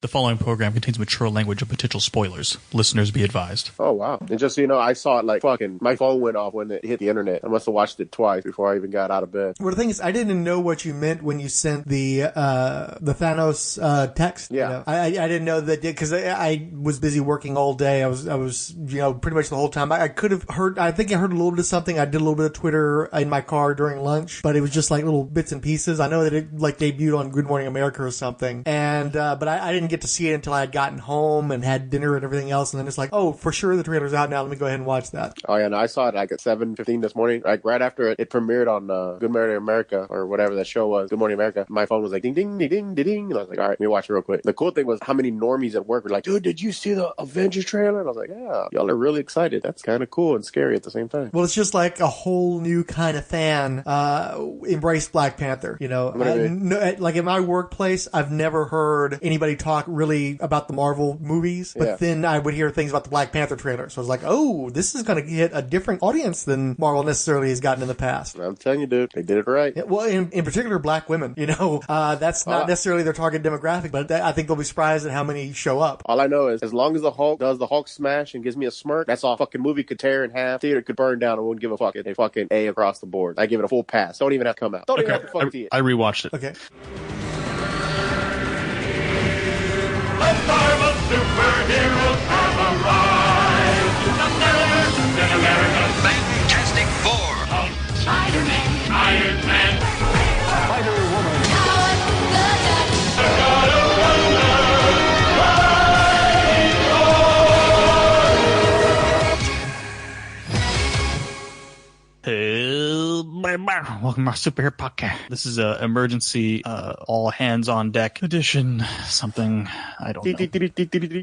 The following program contains mature language and potential spoilers. Listeners be advised. Oh, wow. And just so you know, I saw it like fucking, my phone went off when it hit the internet. I must have watched it twice before I even got out of bed. Well, the thing is, I didn't know what you meant when you sent the Thanos text. Yeah. You know? I didn't know that, because I was busy working all day. I was pretty much the whole time. I could have heard, I think I heard a little bit of something. I did a little bit of Twitter in my car during lunch, but it was just like little bits and pieces. I know that it like debuted on Good Morning America or something. And, but I didn't get to see it until I had gotten home and had dinner and everything else. And then it's like, oh, for sure the trailer's out now. Let me go ahead and watch that. Oh, yeah. No, I saw it like at 7:15 this morning, like right after it premiered on Good Morning America or whatever that show was, Good Morning America. My phone was like ding, ding, ding, ding, ding, ding. And I was like, all right, let me watch it real quick. The cool thing was how many normies at work were like, dude, did you see the Avengers trailer? And I was like, yeah, y'all are really excited. That's kind of cool and scary at the same time. Well, it's just like a whole new kind of fan embrace Black Panther. You know, like in my workplace, I've never heard anybody talk really about the Marvel movies, but then I would hear things about the Black Panther trailer. So I was like, oh, this is going to hit a different audience than Marvel necessarily has gotten in the past. I'm telling you, dude, they did it right. Yeah, well, in particular, Black women, that's not necessarily their target demographic, but I think they'll be surprised at how many show up. All I know is as long as the Hulk does the Hulk smash and gives me a smirk, that's all fucking movie could tear in half. Theater could burn down. I wouldn't give a fuck. A fucking A across the board. I give it a full pass. Don't even have to come out. Don't even have to fucking see it. I rewatched it. Okay. Marvel superheroes have arrived. Captain America, Fantastic Four, Hulk, Spider-Man, Iron Man, Spider-Woman, the God of Welcome to my superhero podcast. This is a emergency, all hands on deck edition. Something I don't know.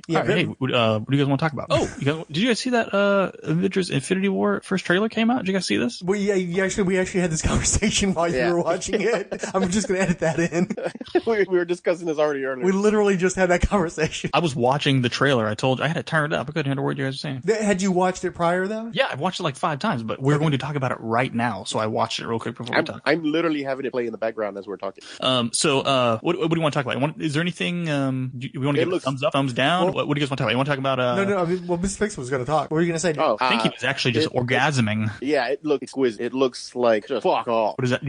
Yeah, Right, hey, what do you guys want to talk about? Oh, did you guys see that Avengers Infinity War first trailer came out? Did you guys see this? Well, yeah, we actually had this conversation while you were watching it. I'm just going to edit that in. we were discussing this already earlier. We literally just had that conversation. I was watching the trailer. I told you I had it turned up. I couldn't hear a word you guys were saying. Had you watched it prior, though? Yeah, I've watched it like 5 times, but we're going to talk about it right now. So I watched it real quick before we talk. I'm literally having it play in the background as we're talking. So what do you want to talk about? Is there anything we want to give a thumbs up, thumbs down? What do you guys want to talk about? You want to talk about No. I mean, well, Mr. Fix was going to talk. What were you going to say? Oh, I think he was actually just orgasming. Yeah, it looks exquisite. It looks like just fuck off. What is that?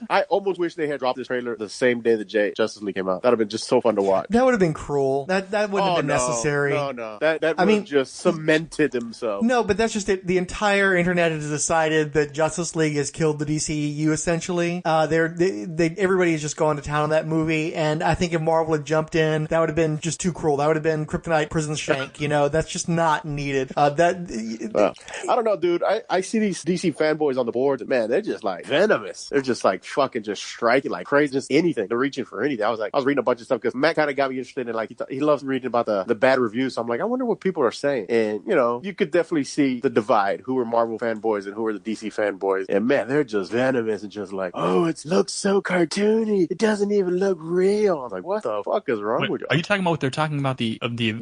I almost wish they had dropped this trailer the same day the Justice League came out. That'd have been just so fun to watch. That would have been cruel. That wouldn't have been necessary. No. That would have just cemented themselves. No, but that's just it. The entire internet has decided that Justice League has killed the DCEU essentially. Everybody has just gone to town on that movie, and I think if Marvel had jumped in, that would have been just too cruel. That would have been Kryptonite Prison Shank. That's just not needed. I don't know, dude. I see these DC fanboys on the boards, and man, they're just like venomous. They're just like fucking just striking like crazy, just anything. They're reaching for anything. I was reading a bunch of stuff because Matt kind of got me interested in like he loves reading about the bad reviews. So I'm like, I wonder what people are saying. And you could definitely see the divide. Who are Marvel fanboys and who are the DC fanboys? And man, they're just venomous and just like, oh, it looks so cartoony. It doesn't even look real. I was like, what the fuck is wrong with you? Are you talking about what they're talking about the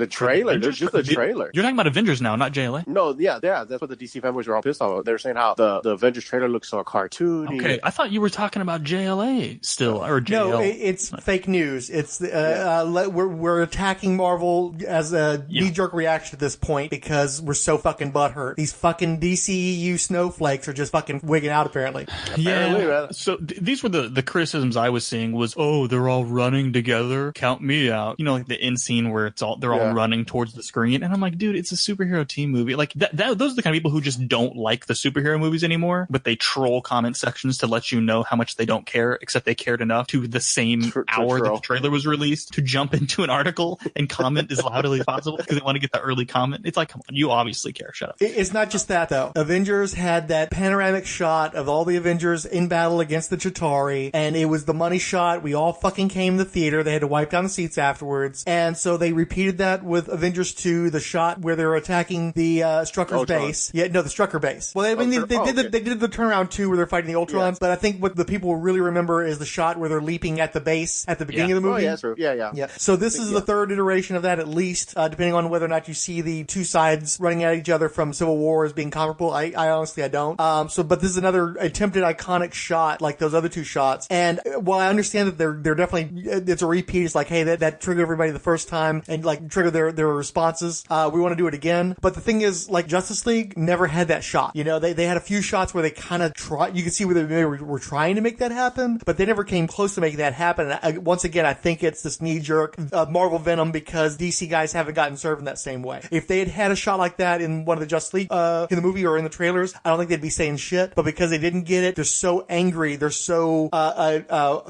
trailer? There's just a trailer. You're talking about Avengers now, not JLA. No, yeah, that's what the DC fanboys were all pissed off. They're saying how the Avengers trailer looks so cartoony. Okay, I thought you were talking about JLA still, or JL. No, it's fake news. It's we're attacking Marvel as a knee-jerk reaction at this point because we're so fucking butthurt. These fucking DCEU snowflakes are just fucking wigging out apparently. Yeah. So these were the criticisms I was seeing was, oh, they're all running together. Count me out. Like the end scene where they're all running towards the screen, and I'm like, dude, it's a superhero team movie. Like those are the kind of people who just don't like the superhero movies anymore, but they troll comment sections to let you know how much they don't care, except they cared enough to the same hour that the trailer was released to jump into an article and comment as loudly as possible because they want to get the early comment. It's like, come on, you obviously care. Shut up. It's not just that though. Avengers had that panoramic shot of all the Avengers in battle against the Chitauri, and it was the money shot. We all fucking came to the theater. They had to wipe down the seats afterwards, and so they repeated that with Avengers 2, the shot where they're attacking the Strucker's base. Yeah, no, the Strucker base. Well, they did the turnaround too, where they're fighting the Ultrons. But I think what the people really remember is the shot where they're leaping at the base at the beginning of the movie. Oh, yeah, that's true. Yeah. So this is the third iteration of that, at least, depending on whether or not you see the two sides running at each other from Civil War as being comparable. I honestly, I don't. But this is another attempted iconic shot like those other two shots. And while I understand that they're definitely, it's a repeat, it's like, hey, that triggered everybody the first time and like triggered their responses. We want to do it again. But the thing is, like, Justice League never had that shot. You know, they had a few shots where they kind of you can see where they maybe were trying to make that happen, but they never came close to making that happen. And once again, I think it's this knee-jerk Marvel Venom because DC guys haven't gotten served in that same way. If they had a shot like that in one of the Justice League, in the movie or in the trailers, I don't think they'd be saying shit. But because they didn't get it, they're so angry, they're so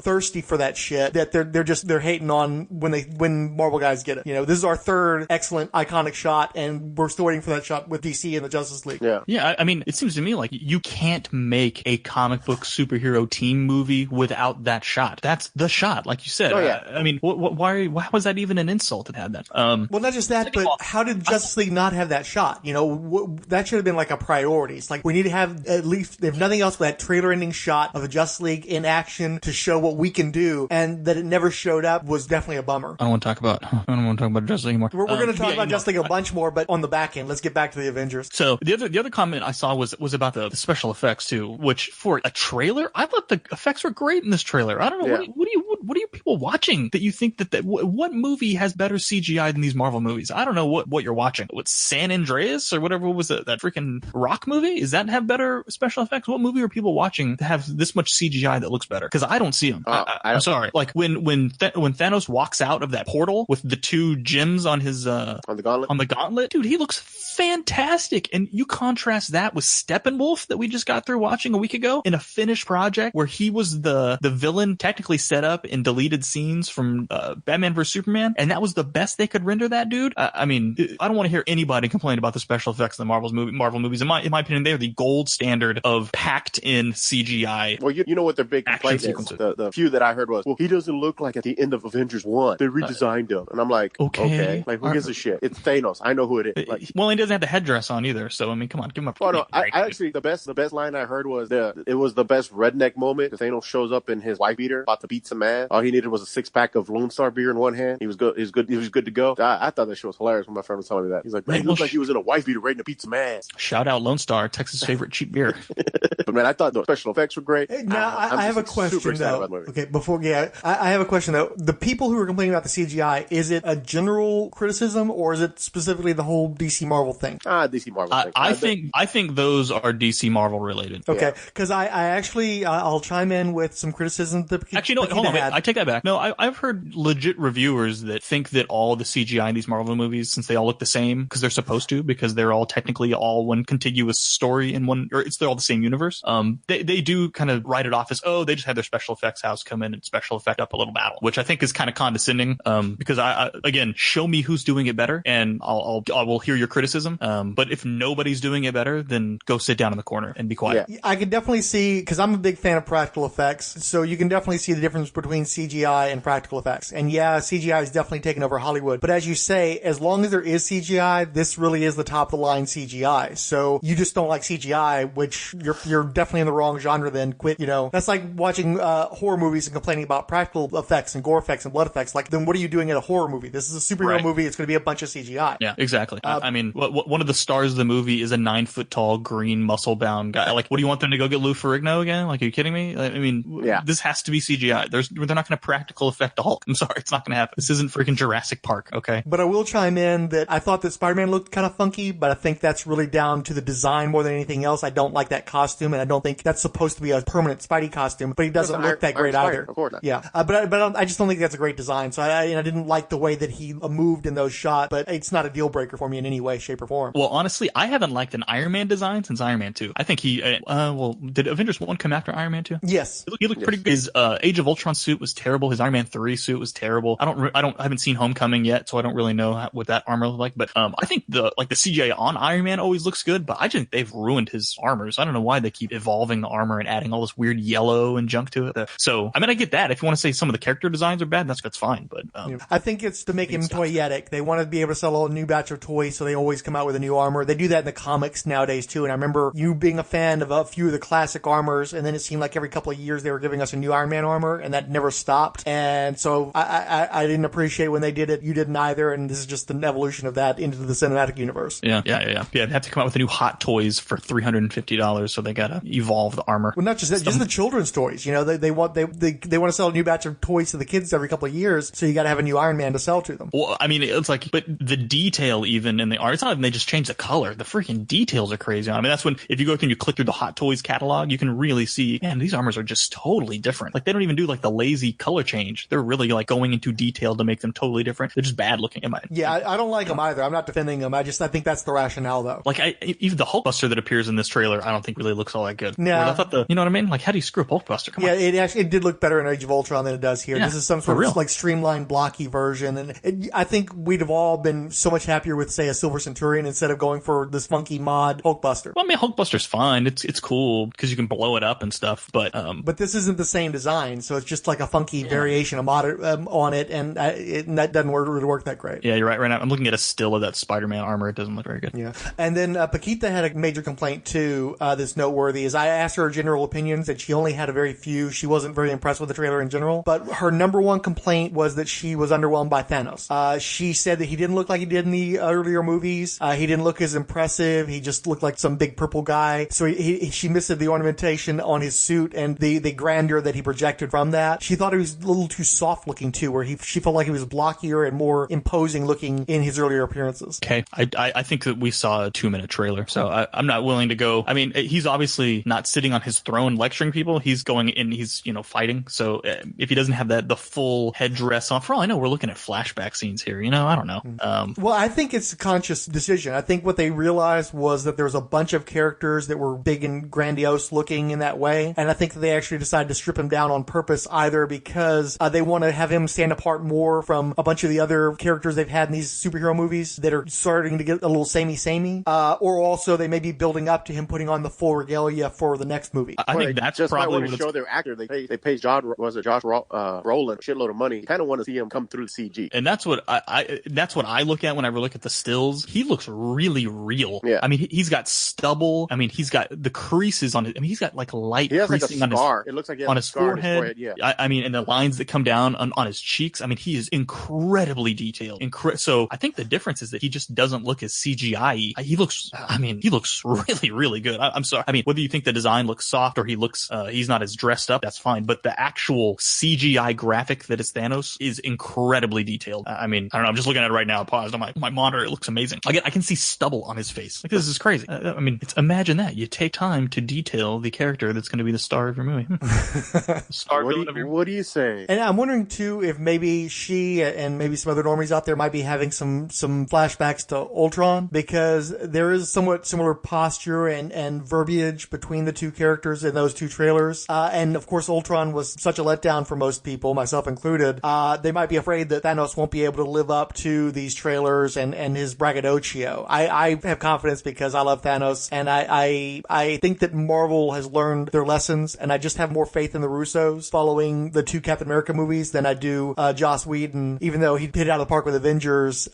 thirsty for that shit that they're hating on when Marvel guys get it. You know, this is our third excellent iconic shot, and we're still waiting for that shot with DC and the Justice League. Yeah. I mean, it seems to me like you can't make a comic book superhero team movie without that shot. That's the shot, like you said. I mean, why was that even an insult to have that? Well, not just that, but how did Justice League not have that shot? You know, that should have been like a priority. It's like we need to have at least, if nothing else, that trailer ending shot of a Justice League in action to show what we can do, and that it never showed up was definitely a bummer. I don't want to talk about Justice League anymore. We're going to talk about Justice League a bunch more, but on the back end, let's get back to the Avengers. So the other comment I saw was about the special effects too, which for a trailer, I thought the effects were great in this trailer. I don't know, what are you people watching that you think that what movie has better CGI than these Marvel movies? I don't know what you're watching. What, San Andreas or whatever was that freaking Rock movie? Is that have better special effects? What movie are people watching to have this much CGI that looks better? Because I don't see them. I'm sorry. Like when Thanos walks out of that portal with the two gems on his on the gauntlet, dude, he looks fantastic. And you contrast that with Steppenwolf that we just got through watching a week ago in a finished project where he was the villain technically set up in deleted scenes from Batman vs Superman, and that was the best they could render that dude. I mean, I don't want to hear anybody complain about the special effects in the Marvel movies. In my opinion, they are the gold standard of packed in CGI. Well, you know what their big complaint is? The few that I heard was, well, he doesn't look like at the end of Avengers 1. They redesigned him. And I'm like, okay. Like, who gives a shit? It's Thanos. I know who it is. Like, well, he doesn't have the headdress on either. So, I mean, come on, give him a break. Oh, no, I actually, the best line I heard was it was the best redneck moment. Thanos shows up in his wife beater, about to beat some ass. All he needed was a 6-pack of Lone Star beer in one hand. He was good. He was good to go. I thought that shit was hilarious when my friend was telling me that. He's like, man, he looked like he was in a wife beater ready to beat some ass. Shout out Lone Star, Texas' favorite cheap beer. But man, I thought the special effects were great. Now, I have a question though. Okay, I have a question though. The people who are complaining about the CGI, is it a general criticism or is it specifically the whole DC Marvel thing? DC Marvel thing. I think those are DC Marvel related. Okay, because I actually I'll chime in with some criticism. Actually, no, hold on, wait, I take that back. No, I've heard legit reviewers that think that all the CGI in these Marvel movies, since they all look the same, because they're supposed to, because they're all technically all one contiguous story in one, or they're all the same universe. They do kind of write it off as, oh, they just had their special effects house come in and special effect up a little battle, which I think is kind of condescending. Because I again, show me who's doing it better, and I will hear your criticism. But if nobody's doing it better, then go sit down in the corner and be quiet. Yeah. I can definitely see, because I'm a big fan of practical effects, so you can definitely see the difference between CGI and practical effects. And yeah, CGI is definitely taken over Hollywood. But as you say, as long as there is CGI, this really is the top of the line CGI. So you just don't like CGI, which you're definitely in the wrong genre then. Quit, you know. That's like watching horror movies and complaining about practical effects and gore effects and blood effects. Like, then what are you doing in a horror movie? This is a superhero movie. It's going to be a bunch of CGI. Yeah, exactly. I mean, one of the stars of the movie is a 9-foot-tall, green, muscle-bound guy. Like, what do you want them to go get Lou Ferrigno again? Like, are you kidding me? I mean, this has to be CGI. They're not going to practical effect the Hulk. I'm sorry, it's not going to happen. This isn't freaking Jurassic Park, okay? But I will chime in that I thought that Spider-Man looked kind of funky, but I think that's really down to the design more than anything else. I don't like that costume, and I don't think that's supposed to be a permanent Spidey costume, but he doesn't look that great either. Of course not. Yeah, but I just don't think that's a great design, so I didn't like the way that he moved in those shots, but it's not a deal breaker for me in any way, shape, or form. Well, honestly, I haven't liked an Iron Man design since Iron Man 2. I think he, did Avengers 1 come after Iron Man 2? Yes. He looked pretty good. His Age of Ultron suit was terrible. His Iron Man 3 suit was terrible. I haven't seen Homecoming yet, so I don't really know what that armor looked like, but I think the CGI on Iron Man always looks good, but I just think they've ruined his armors. I don't know why they keep evolving the armor and adding all this weird yellow and junk to it. So, I mean, I get that. If you want to say some of the character designs are bad, that's fine, but I think it's to make him toyetic. They want to be able to sell a new batch of toys, so they always come out with a new armor. They do that in the comics nowadays too, and I remember you being a fan of a few of the classic armors, and then it seemed like every couple of years they were giving us a new Iron Man armor, and that never stopped. And so I didn't appreciate when they did it. You didn't either, and this is just an evolution of that into the cinematic universe. Yeah. They have to come out with a new Hot Toys for $350, so they gotta evolve the armor. Well, not just that, just the children's toys. You know, they want to sell a new batch of toys to the kids every couple of years, so you got to have a new Iron Man to sell to them. Well, I mean, it's like, but the detail even in the art, it's not even they just change the color. The freaking details are crazy. I mean, that's when, if you go through and you click through the Hot Toys catalog, you can really see, man, these armors are just totally different. Like, they don't even do like the lazy color change. They're really like going into detail to make them totally different. They're just bad looking in my opinion. Yeah, I don't like them either. I'm not defending them. I think that's the rationale, though. Like, even the Hulkbuster that appears in this trailer, I don't think really looks all that good. Yeah. I thought you know what I mean? Like, how do you screw up Hulkbuster? Come on. It did look better in Age of Ultron than it does here. Yeah, this is some sort of like streamlined, blocky version, and I think we'd have all been so much happier with, say, a Silver Centurion instead of going for this funky mod Hulkbuster. Well, I mean, Hulkbuster's fine. It's cool because you can blow it up and stuff, but this isn't the same design, so it's just like a funky variation of mod on it, and that doesn't really work that great. Yeah, you're right. Right now, I'm looking at a still of that Spider-Man armor. It doesn't look very good. Yeah, and then Paquita had a major complaint too. That's noteworthy is I asked her general opinions, and she only had a very few. She wasn't very impressed with the trailer in general, but her number one complaint was that she was underwhelmed by Thanos. She said that he didn't look like he did in the earlier movies. He didn't look as impressive. He just looked like some big purple guy. So she missed the ornamentation on his suit and the grandeur that he projected from that. She thought he was a little too soft looking too, where she felt like he was blockier and more imposing looking in his earlier appearances. Okay, I think that we saw a 2-minute trailer, so I'm not willing to go. I mean, he's obviously not sitting on his throne lecturing people. He's going in, he's fighting. So if he doesn't have the full headdress on, for all I know, we're looking at flashback scenes here. I don't know. Well, I think it's a conscious decision. I think what they realized was that there was a bunch of characters that were big and grandiose looking in that way, and I think that they actually decided to strip him down on purpose, either because they want to have him stand apart more from a bunch of the other characters they've had in these superhero movies that are starting to get a little samey, or also they may be building up to him putting on the full regalia for the next movie. I think that's just probably want to show their actor. They paid Josh Brolin a shitload of money. You kind of want to see him come through the CG, and that's what I look at whenever I look at the stills. He looks really real. Yeah. I mean, he's got stubble. I mean, he's got the creases on it. I mean, he's got like light creasing on his scar. It looks like on his forehead. Yeah. I mean, and the lines that come down on his cheeks. I mean, he is incredibly detailed. So I think the difference is that he just doesn't look as CGI. He looks really good. I'm sorry. I mean, whether you think the design looks soft or he looks, he's not as dressed up, that's fine. But the actual CGI graphic that is Thanos is incredibly detailed. I mean, I don't know. I'm just looking at it right now. Paused on my monitor. It looks amazing. Again, I can see stubble on his face. Like, this is crazy. I mean, imagine that. You take time to detail the character that's going to be the star of your movie. What do you say? And I'm wondering too if maybe she and maybe some other normies out there might be having some flashbacks to Ultron, because there is somewhat similar posture and verbiage between the two characters in those two trailers. And of course, Ultron was such a letdown for most people, myself included. They might be afraid that Thanos won't be able to live up to these trailers and his braggadocio. I have confidence because I love Thanos, and I think that Marvel has learned their lessons, and I just have more faith in the Russos following the two Captain America movies than I do Joss Whedon. Even though he hit it out of the park with Avengers,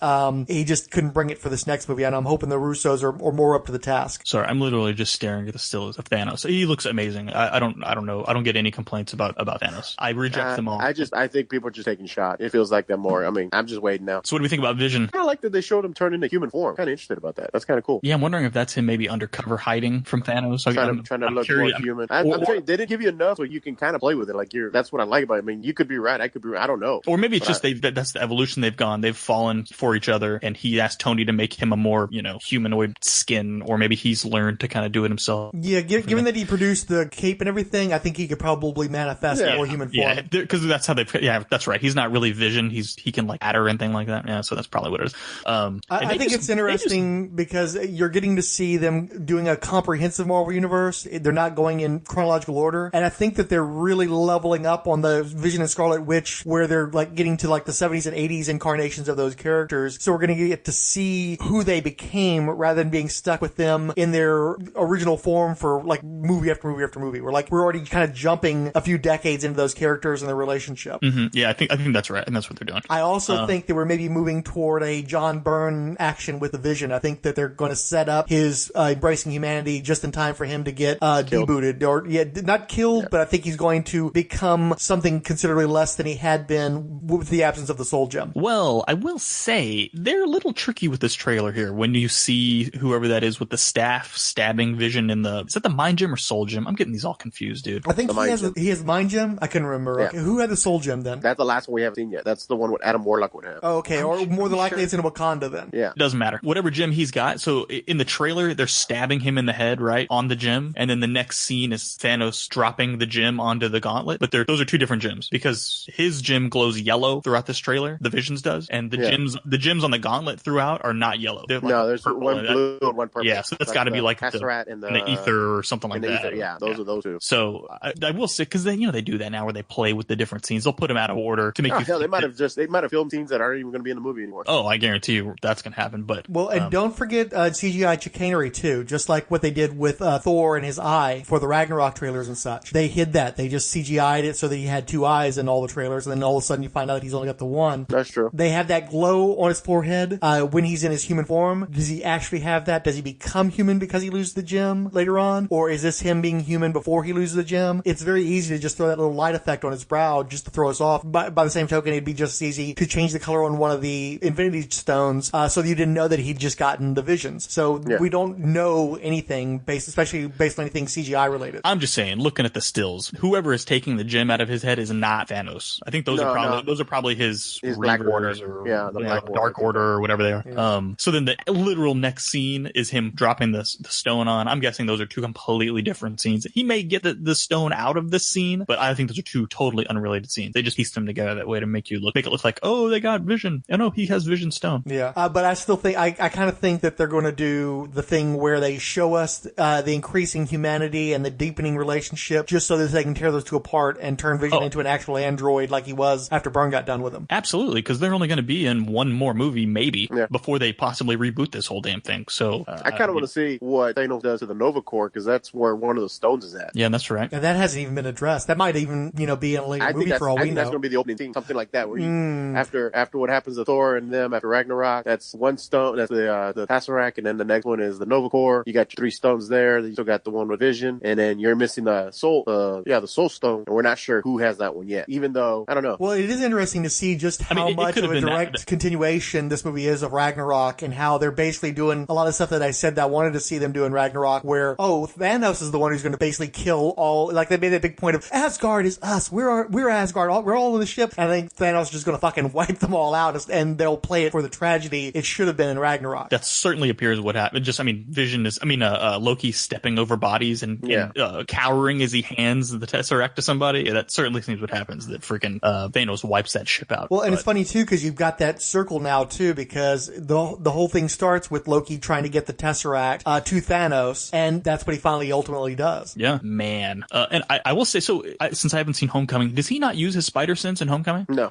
he just couldn't bring it for this next movie, and I'm hoping the Russos are more up to the task. Sorry, I'm literally just staring at the stills of Thanos. He looks amazing. I don't know. I don't get any complaints about Thanos. I reject them all. I think people are just taking shots. It feels like that more. I mean, I'm just waiting now. So what do we think about Vision? I like that they showed him turn into human form. Kind of interested about that. That's kind of cool. Yeah, I'm wondering if that's him maybe undercover hiding from Thanos. Trying to look more human. I'm sure they didn't give you enough so you can kind of play with it. Like that's what I like about it. I mean, you could be right. I could be right. I don't know. Or maybe it's just that's the evolution they've gone. They've fallen for each other, and he asked Tony to make him a more, humanoid skin, or maybe he's learned to kind of do it himself. Yeah, given that he produced the cape and everything, I think he could probably manifest a more human form. Yeah, because that's how that's right. He's not really Vision. He can like adder and thing like that. Yeah, so that's probably what it is. I think it's interesting because you're getting to see them doing a comprehensive Marvel universe. They're not going in chronological order, and I think that they're really leveling up on the Vision and Scarlet Witch, where they're like getting to like the 70s and 80s incarnations of those characters. So we're going to get to see who they became rather than being stuck with them in their original form for like movie after movie after movie. We're already kind of jumping a few decades into those characters and their relationship. Mm-hmm. Yeah, I think that's right, and that's what they're doing. I also think that we're maybe moving toward a John Byrne action with the Vision. I think that they're going to set up his embracing humanity just in time for him to get debooted, or not killed, but I think he's going to become something considerably less than he had been with the absence of the Soul Gem. Well, I will say they're a little tricky with this trailer here. When you see whoever that is with the staff stabbing Vision in the that the mind gem or soul gem? I'm getting these all confused, dude. I think he has mind gem. I couldn't remember. Yeah. Okay, who had the soul gem then? That's the last one we haven't seen yet. That's the one with Adam Warlock would have. Oh, okay, or more than likely it's in Wakanda then. Yeah. It doesn't matter. Whatever gem he's got. So in the trailer, they're stabbing him in the head, right? On the gem. And then the next scene is Thanos dropping the gem onto the gauntlet. But those are two different gems because his gem glows yellow throughout this trailer. The Vision's does. And the gems on the gauntlet throughout are not yellow. They're like no, there's one blue and one purple. Yeah, so that's got to be like Tesseract and the ether or something like that. Ether, yeah, those are those two. So I will say, because they do that now where they play with the different scenes. They'll put them out of order to make you. Hell, they might have filmed scenes that aren't even going to be in the movie anymore. Oh, I guarantee you that's going to happen. But and don't forget CGI chicanery too, just like what they did with Thor and his eye for the Ragnarok trailers and such. They hid that. They just CGI'd it so that he had two eyes in all the trailers, and then all of a sudden you find out that he's only got the one. That's true. They have that glow on his forehead when he's in his human form. Does he actually have that? Does he become human because he loses the gem later on? Or is this him being human before he loses the gem? It's very easy to just throw that little light effect on his brow just to throw us off. By the same token, it'd be just as easy to change the color on one of the Infinity Stones so that you didn't know that he'd just gotten the visions. So we don't know anything, especially based on anything CGI related. I'm just saying, looking at the stills, whoever is taking the gem out of his head is not Thanos. I think those are probably his Black Orders Order. or Dark Order or whatever they are. Yeah. So then the literal next scene is him dropping the stone on. I'm guessing those are two completely different scenes. He may get the stone out of this scene, but I think those are two totally unrelated scenes. They just pieced them together that way to make it look like, oh, they got Vision. Oh no, he has Vision Stone. Yeah, but I still think I kind of think that they're going to do the thing where they show us the increasing humanity and the deepening relationship, just so that they can tear those two apart and turn Vision into an actual android like he was after Byrne got done with him. Absolutely, because they're only going to be in one more movie, maybe, before they possibly reboot this whole damn thing. So I kind of want to see what Thanos does to the Nova Corps, because that's where one of the stones is at. Yeah, that's right. And that hasn't even been addressed. That might even be in a later movie for all we know. I think that's going to be the opening scene, something like that, where after what happens to Thor and them after Ragnarok, that's one stone, that's the Tesseract, and then the next one is the Nova Corps. You got your three stones there. You still got the one with Vision, and then you're missing the Soul, the Soul Stone, and we're not sure who has that one yet. Even though I don't know. Well, it is interesting to see just how much of a direct continuation this movie is of Ragnarok, and how they're basically doing a lot of stuff that I said that I wanted to see them do in Ragnarok, where Thanos is the one who's going to basically kill all. Like they made a big point of Asgard is us. We're Asgard. We're all in the ship, and I think Thanos is just going to fucking wipe them all out, and they'll play it for the tragedy it should have been in Ragnarok. That certainly appears what happened. Loki stepping over bodies and cowering as he hands the Tesseract to somebody. Yeah, that certainly seems what happens. That freaking Thanos wipes that ship out. Well, and it's funny too because you've got that circle now too, because the whole thing starts with Loki trying to get the Tesseract to Thanos, and that's what he finally ultimately does. Yeah, man. And I will say, since I haven't seen Homecoming, does he not use his spider sense in Homecoming? No.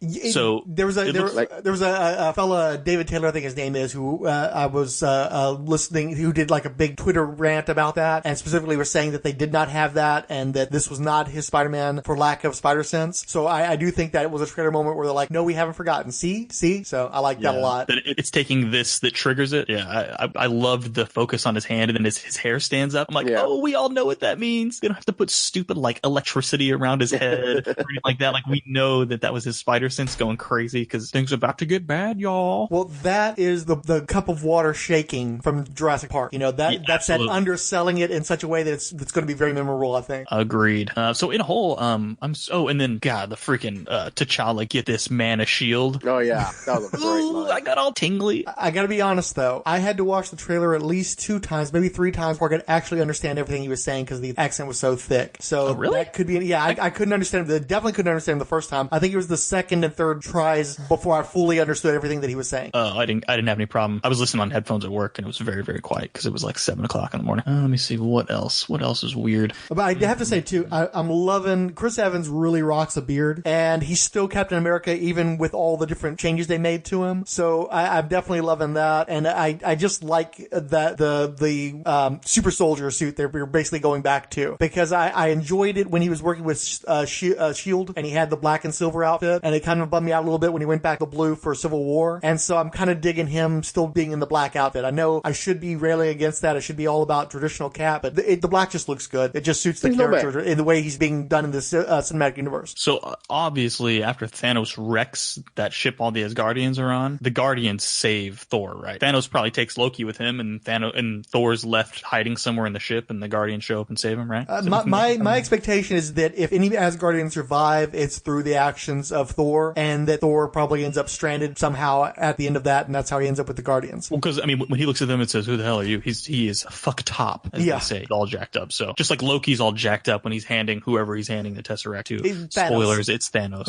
There was a fella, David Taylor, I think his name is, who I was listening, who did like a big Twitter rant about that, and specifically was saying that they did not have that, and that this was not his Spider-Man for lack of spider sense. So I do think that it was a trailer moment where they're like, no, we haven't forgotten. See? So I like that a lot. That it's taking this that triggers it. Yeah, I loved the focus on his hand, and then his hair stands up. I'm like, oh, we all know what that means. They don't have to put stupid like electricity around his head or anything like that. Like we know that was his spider sense going crazy because things are about to get bad, y'all. Well, that is the cup of water shaking from Jurassic Park. That's that underselling it in such a way that it's going to be very memorable, I think. Agreed. So in a whole, and then God, the freaking T'Challa get this man a shield. Oh yeah, that was a great line. I got all tingly. I gotta be honest though, I had to watch the trailer at least 2 times, maybe 3 times, before I could actually understand everything he was saying because the accent was so thick. So really? That could be. I couldn't understand. Definitely couldn't understand him the first time. I think it was the second and third tries before I fully understood everything that he was saying. Oh, I didn't have any problem. I was listening on headphones at work, and it was very, very quiet because it was like 7:00 in the morning. Let me see what else. What else is weird? But I have to say too, I'm loving Chris Evans. Really rocks a beard, and he's still Captain America even with all the different changes they made to him. So I'm definitely loving that, and I just like that the super soldier suit they're basically going back to, because I enjoyed it when he was working with Shield and he had the black and silver outfit, and it kind of bummed me out a little bit when he went back to blue for Civil War, and so I'm kind of digging him still being in the black outfit. I know I should be railing against that. I should be all about traditional Cap, but the black just looks good. It just suits the character in the way he's being done in the cinematic universe. So obviously after Thanos wrecks that ship all the Asgardians are on, the Guardians save Thor, right? Thanos probably takes Loki with him, and Thor's left hiding somewhere in the ship. ship and the Guardians show up and save him, right? My expectation is that if any Asgardians survive, it's through the actions of Thor, and that Thor probably ends up stranded somehow at the end of that, and that's how he ends up with the Guardians. Well, because, I mean, when he looks at them and says, who the hell are you? He is fuck top, as they say, all jacked up. So just like Loki's all jacked up when he's handing whoever he's handing the Tesseract to. Spoilers, it's Thanos.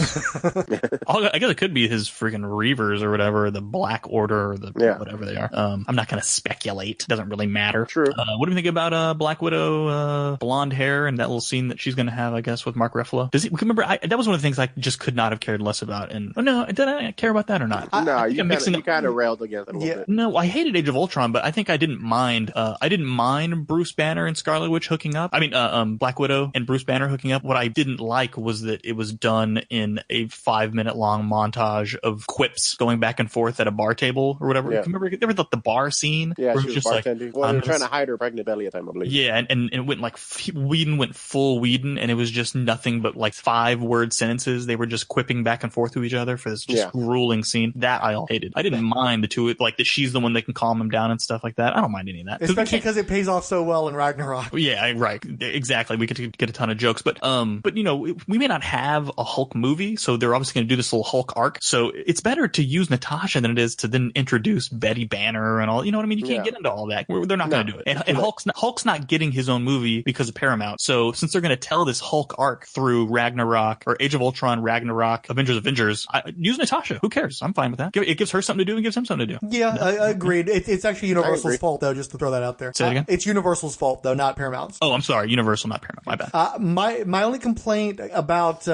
I guess it could be his freaking Reavers or whatever, the Black Order or the whatever they are. I'm not going to speculate. Doesn't really matter. True. What do you think about Black Widow, blonde hair, and that little scene that she's going to have, I guess, with Mark Ruffalo? Remember, that was one of the things I just could not have cared less about. And did I care about that or not? No, you kind of railed against it a little bit. No, I hated Age of Ultron, but I think I didn't mind. I didn't mind Bruce Banner and Scarlet Witch hooking up. I mean, Black Widow and Bruce Banner hooking up. What I didn't like was that it was done in a 5-minute long montage of quips going back and forth at a bar table or whatever. Yeah. Remember the bar scene? Yeah, where she was just bartending. Well, they were trying to hide her pregnant belly at the time, I believe. Yeah, and it went like Whedon went full Whedon, and it was just nothing but like 5-word sentences. They were just quipping back and forth to each other for this just grueling scene. That I all hated. I didn't mind the two, like that she's the one that can calm him down and stuff like that. I don't mind any of that. Especially because it pays off so well in Ragnarok. Yeah, right. Exactly. We could get a ton of jokes, but you know, we may not have a Hulk movie, so they're obviously going to do this little Hulk arc. So it's better to use Natasha than it is to then introduce Betty Banner and all. You know what I mean? You can't get into all that. They're not going to do it. And Hulk's not getting his own movie because of Paramount. So since they're going to tell this Hulk arc through Ragnarok or Age of Ultron, Ragnarok, Avengers, use Natasha. Who cares? I'm fine with that. It gives her something to do and gives him something to do. Yeah, I agreed. It's actually Universal's fault, though, just to throw that out there. Say it again? It's Universal's fault, though, not Paramount's. Oh, I'm sorry. Universal, not Paramount. My bad. My only complaint about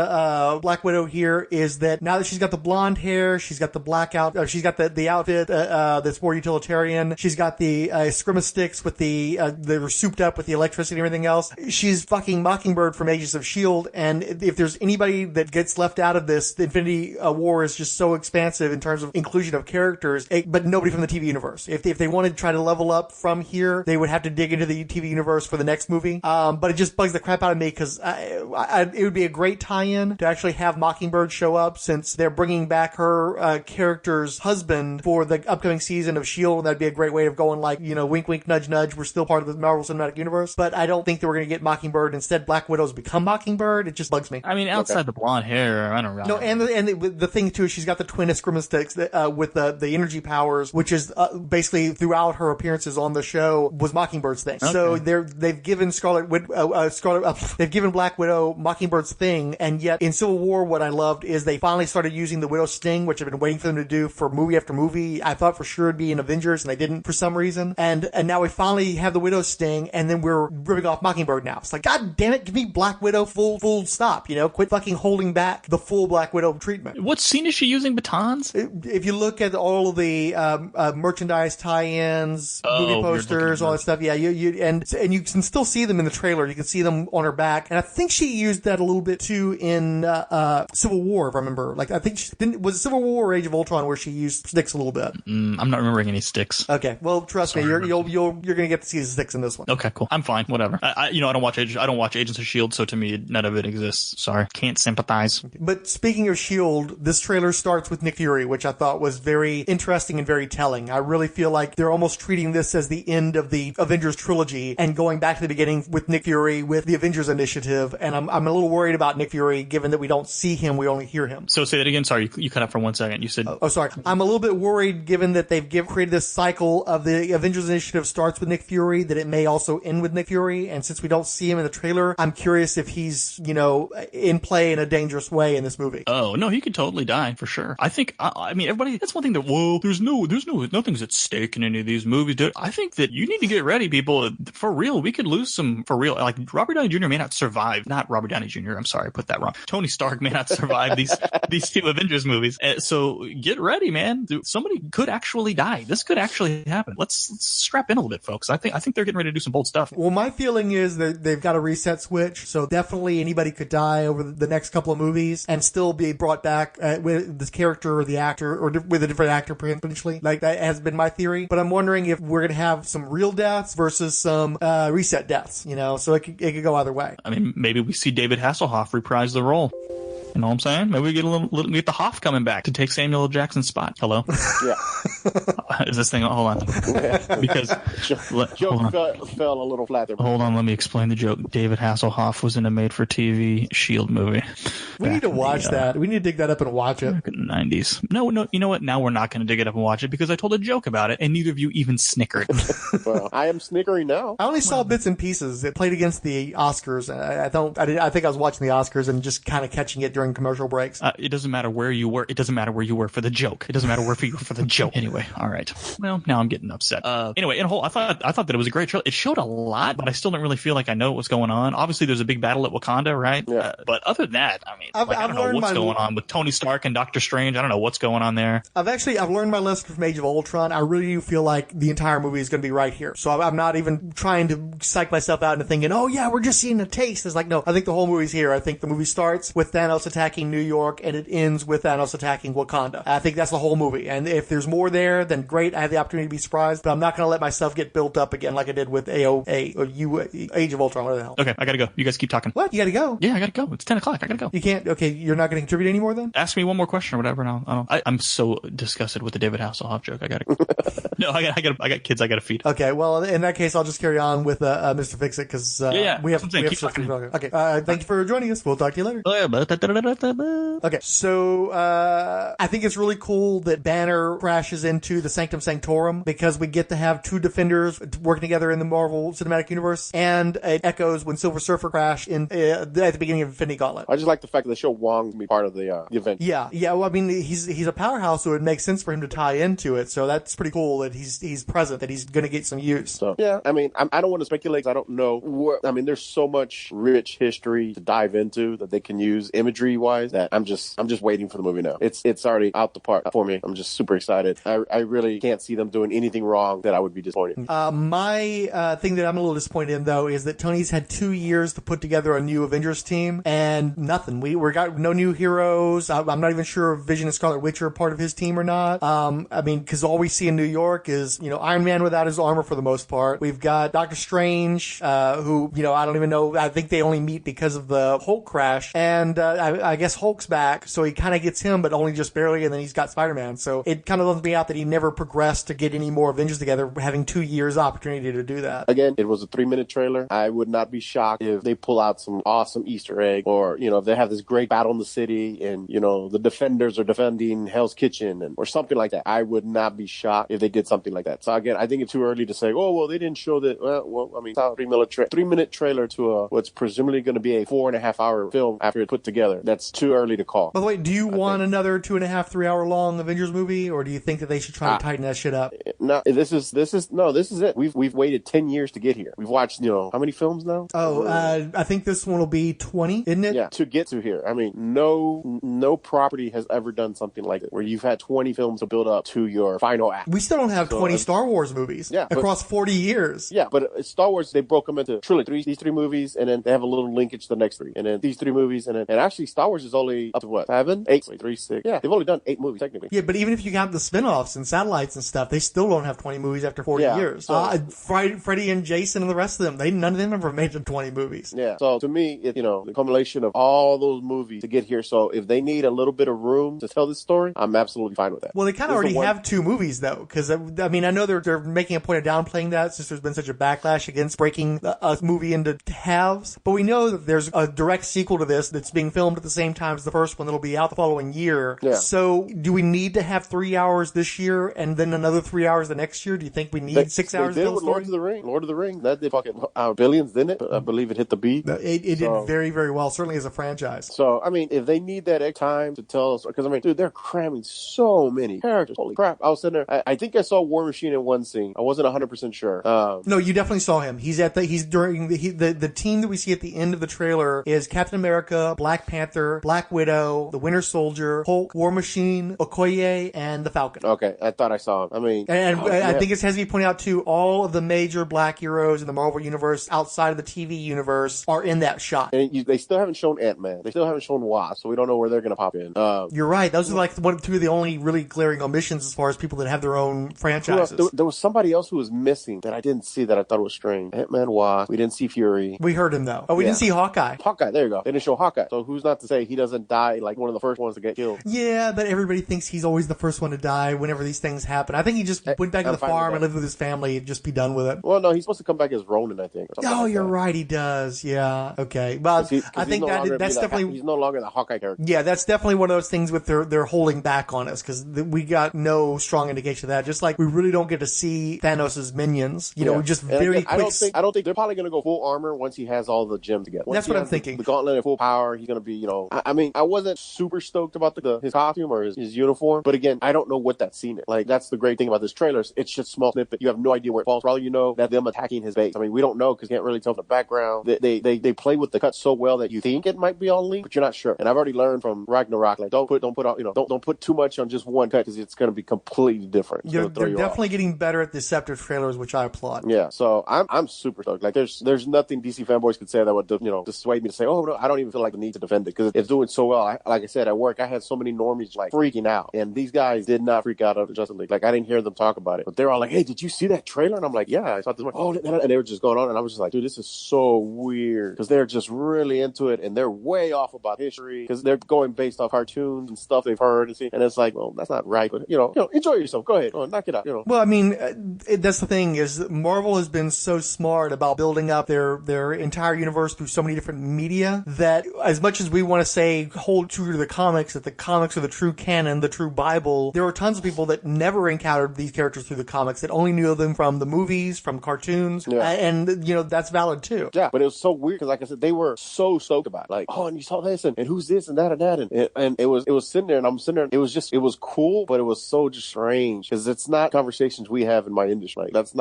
Black Widow here is that now that she's got the blonde hair, she's got the blackout, she's got the outfit that's more utilitarian, she's got the scrimmage sticks with they're souped up with the electricity and everything else. She's fucking Mockingbird from Agents of S.H.I.E.L.D., and if there's anybody that gets left out of this, the Infinity War is just so expansive in terms of inclusion of characters, but nobody from the TV universe. If they wanted to try to level up from here, they would have to dig into the TV universe for the next movie. But it just bugs the crap out of me because it would be a great tie-in to actually have Mockingbird show up, since they're bringing back her character's husband for the upcoming season of S.H.I.E.L.D. That'd be a great way of going like, you know, wink, wink, nudge, nudge. We're still part of the Marvel Cinematic Universe, but I don't think that we're going to get Mockingbird. Instead, Black Widow's become Mockingbird. It just bugs me. I mean, outside the blonde hair, I don't know. No, and the thing too is she's got the twin Eskrima sticks with the energy powers, which is basically throughout her appearances on the show was Mockingbird's thing. Okay. So they've given they've given Black Widow Mockingbird's thing, and yet in Civil War, what I loved is they finally started using the Widow's sting, which I've been waiting for them to do for movie after movie. I thought for sure it'd be in Avengers, and they didn't for some reason. And now we finally have the Widow's sting, and then we're ripping off Mockingbird now. It's like, God damn it, give me Black Widow full stop. You know, quit fucking holding back the full Black Widow treatment. What scene is she using batons? If you look at all of the merchandise tie-ins, movie posters, all that stuff, yeah, and you can still see them in the trailer. You can see them on her back, and I think she used that a little bit too in Civil War, if I remember. Like, I think was it Civil War or Age of Ultron where she used sticks a little bit? I'm not remembering any sticks. Okay, well, trust me, you're gonna get to see the sticks in this one. Okay, cool. I'm fine. Whatever. I don't watch Agents of S.H.I.E.L.D., so to me, none of it exists. Sorry, can't sympathize. But speaking of S.H.I.E.L.D., this trailer starts with Nick Fury, which I thought was very interesting and very telling. I really feel like they're almost treating this as the end of the Avengers trilogy and going back to the beginning with Nick Fury with the Avengers Initiative. And I'm a little worried about Nick Fury, given that we don't see him, we only hear him. So say that again. Sorry, you cut out for 1 second. You said... Oh, sorry. I'm a little bit worried, given that they've created this cycle of the Avengers Initiative starts with Nick Fury, that it may also end with Nick Fury. And since we don't see him in the trailer, I'm curious if he's, in play in a dangerous way in this movie. Oh, no, he could totally die for sure. I think, I mean, everybody, that's one thing that, nothing's at stake in any of these movies, dude. I think that you need to get ready, people. For real, we could lose some, for real. Like, Robert Downey Jr. may not survive. Not Robert Downey Jr., I'm sorry, I put that wrong. Tony Stark may not survive these two Avengers movies. So get ready, man. Dude, somebody could actually die. This could actually happen. Let's strap in a little bit, folks. I think they're getting ready to do some bold stuff. Well, my feeling is that they've got a reset switch, so definitely anybody could die over the next couple of movies and still be brought back with this character or the actor, or with a different actor potentially. Like, that has been my theory. But I'm wondering if we're going to have some real deaths versus some reset deaths, so it could go either way. I mean, maybe we see David Hasselhoff reprise the role. You know what I'm saying? Maybe we get get the Hoff coming back to take Samuel L. Jackson's spot. Hello? Yeah. Is this thing? Hold on. Because joke fell a little flat there. Hold on, let me explain the joke. David Hasselhoff was in a made-for-TV S.H.I.E.L.D. movie. We need to watch that. We need to dig that up and watch it. 90s. No, you know what? Now we're not going to dig it up and watch it because I told a joke about it, and neither of you even snickered. Well, I am snickering now. I only saw bits and pieces. It played against the Oscars. I think I was watching the Oscars and just kind of catching it during commercial breaks. It doesn't matter where you were. It doesn't matter where you were for the joke. It doesn't matter where you were for the joke. Anyway, all right. Well, now I'm getting upset. Anyway, in a whole, I thought that it was a great trailer. It showed a lot, but I still didn't really feel like I know what was going on. Obviously, there's a big battle at Wakanda, right? Yeah. But other than that, I mean, I don't know what's going on with Tony Stark and Doctor Strange. I don't know what's going on there. I've learned my lesson from Age of Ultron. I really feel like the entire movie is going to be right here. So I'm not even trying to psych myself out into thinking, oh yeah, we're just seeing a taste. It's like, no, I think the whole movie's here. I think the movie starts with Thanos attacking New York and it ends with Thanos attacking Wakanda. I think that's the whole movie. And if there's more there, then great. I have the opportunity to be surprised, but I'm not going to let myself get built up again like I did with Age of Ultron. What the hell? Okay, I gotta go. You guys keep talking. What? You gotta go? Yeah, I gotta go. It's 10 o'clock. I gotta go. You can't? Okay, you're not going to contribute anymore then? Ask me one more question or whatever, and I'm so disgusted with the David Hasselhoff joke. I gotta. No, I got kids I gotta feed. Okay, well, in that case, I'll just carry on with Mr. Fixit because we have stuff to talk about. Okay, thank you for joining us. We'll talk to you later. Okay, so I think it's really cool that Banner crashes into the Sanctum Sanctorum because we get to have two Defenders working together in the Marvel Cinematic Universe, and it echoes when Silver Surfer crashed at the beginning of Infinity Gauntlet. I just like the fact that they show Wong be part of the event. Yeah. Well, I mean, he's a powerhouse, so it makes sense for him to tie into it. So that's pretty cool that he's present, that he's going to get some use. So yeah, I mean, I don't want to speculate. I don't know. I mean, there's so much rich history to dive into that they can use imagery wise that I'm just waiting for the movie now. It's already out the park for me. I'm just super excited. I really can't see them doing anything wrong that I would be disappointed. My thing that I'm a little disappointed in though is that Tony's had 2 years to put together a new Avengers team and nothing. We got no new heroes. I'm not even sure if Vision and Scarlet Witch are part of his team or not. I mean, because all we see in New York is Iron Man without his armor for the most part. We've got Doctor Strange, who I don't even know. I think they only meet because of the Hulk crash, and I guess Hulk's back, so he kind of gets him, but only just barely. And then he's got Spider-Man. So it kind of bums me out that he never progressed to get any more Avengers together, having 2 years opportunity to do that. Again, it was a 3-minute trailer. I would not be shocked if they pull out some awesome Easter egg, or if they have this great battle in the city, and the Defenders are defending Hell's Kitchen, or something like that. I would not be shocked if they did something like that. So again, I think it's too early to say, oh well, they didn't show that. Well, I mean, it's a 3-minute trailer to what's presumably going to be a 4.5-hour film after it's put together. That's too early to call. By the way, do you want another 2.5-3 hour long Avengers movie, or do you think that they should try to tighten that shit up? No, this is it. We've waited 10 years to get here. We've watched how many films now? I think this one will be 20, isn't it? Yeah, to get to here. I mean, no property has ever done something like it, where you've had 20 films to build up to your final act. We still don't have 20 Star Wars movies across 40 years. Yeah, but Star Wars, they broke them into trilogy. These 3 movies, and then they have a little linkage to the next 3. And then these 3 movies, and actually Star Wars is only up to what? 7? 8? 3, 6. Yeah, they've only done 8 movies, technically. Yeah, but even if you count the spin-offs and satellites and stuff, they still don't have 20 movies after 40 years. So, Freddy and Jason and the rest of them, none of them ever made 20 movies. Yeah, so to me, the combination of all those movies to get here, so if they need a little bit of room to tell this story, I'm absolutely fine with that. Well, they kind of already have 2 movies, though, because, I mean, I know they're making a point of downplaying that since there's been such a backlash against breaking a movie into halves, but we know that there's a direct sequel to this that's being filmed at the same time as the first one that'll be out the following year. Yeah. So, do we need to have 3 hours this year and then another 3 hours the next year? Do you think we need 6 hours to tell the story? Lord of the Ring. That did fucking billions, didn't it? I believe it hit the beat. It did very, very well, certainly as a franchise. So, I mean, if they need that time to tell us, because I mean, dude, they're cramming so many characters. Holy crap. I was sitting there, I think I saw War Machine in one scene. I wasn't 100% sure. No, you definitely saw him. The team that we see at the end of the trailer is Captain America, Black Panther, Black Widow, the Winter Soldier, Hulk, War Machine, Okoye, and the Falcon. Okay, I thought I saw him. I mean, I think it has to be pointed out too, all of the major black heroes in the Marvel universe outside of the TV universe are in that shot. And they still haven't shown Ant-Man. They still haven't shown Wasp, so we don't know where they're going to pop in. You're right. Those are like 2 of the only really glaring omissions as far as people that have their own franchises. There was somebody else who was missing that I didn't see that I thought was strange. Ant-Man, Wasp. We didn't see Fury. We heard him though. Oh, we didn't see Hawkeye. Hawkeye, there you go. They didn't show Hawkeye. So who's not to say he doesn't die like one of the first ones to get killed? Yeah, but everybody thinks he's always the first one to die whenever these things things happen. I think he just went back to the farm and lived with his family and just be done with it. Well, no, he's supposed to come back as Ronin, I think. Oh, you're right. He does. Yeah. Okay. Well, I think that's definitely... He's no longer the Hawkeye character. Yeah, that's definitely one of those things with they're holding back on us because we got no strong indication of that. Just like we really don't get to see Thanos' minions. You know, we just very quick... I don't think they're probably going to go full armor once he has all the gems together. That's what I'm thinking. The gauntlet at full power, he's going to be, you know... I mean, I wasn't super stoked about his costume or his uniform, but again, I don't know what that scene is. Like, that's the great thing about this trailer. It's just small snippet. You have no idea where it falls. For all you know, that them attacking his base. I mean, we don't know because you can't really tell from the background. They play with the cut so well that you think it might be on link, but you're not sure. And I've already learned from Ragnarok, like, don't put too much on just one cut because it's going to be completely different. They're definitely getting better at deceptive trailers, which I applaud. Yeah, so I'm super stoked. Like, there's nothing DC fanboys could say that would, dissuade me to say, oh, no, I don't even feel like the need to defend it because it's doing so well. Like I said, at work, I had so many normies, like, freaking out. And these guys did not freak out over Justice League. Like, I didn't hear them talk about it. But they're all like, hey, did you see that trailer? And I'm like, yeah, I saw this one. Oh, and they were just going on. And I was just like, dude, this is so weird. Because they're just really into it. And they're way off about history. Because they're going based off cartoons and stuff they've heard and see. And it's like, well, that's not right. But, enjoy yourself. Go ahead. Knock it out. Well, I mean, that's the thing is Marvel has been so smart about building up their entire universe through so many different media that as much as we want to say hold true to the comics, that the comics are the true canon, the true Bible, there are tons of people that never encountered these characters through the comics that only knew them from the movies, from cartoons, and that's valid too. Yeah, but it was so weird because, like I said, they were so stoked about it. Like, oh, and you saw this, and who's this, and that, and that, and it was sitting there, and I'm sitting there, it was cool, but it was so just strange because it's not conversations we have in my industry. Like, that's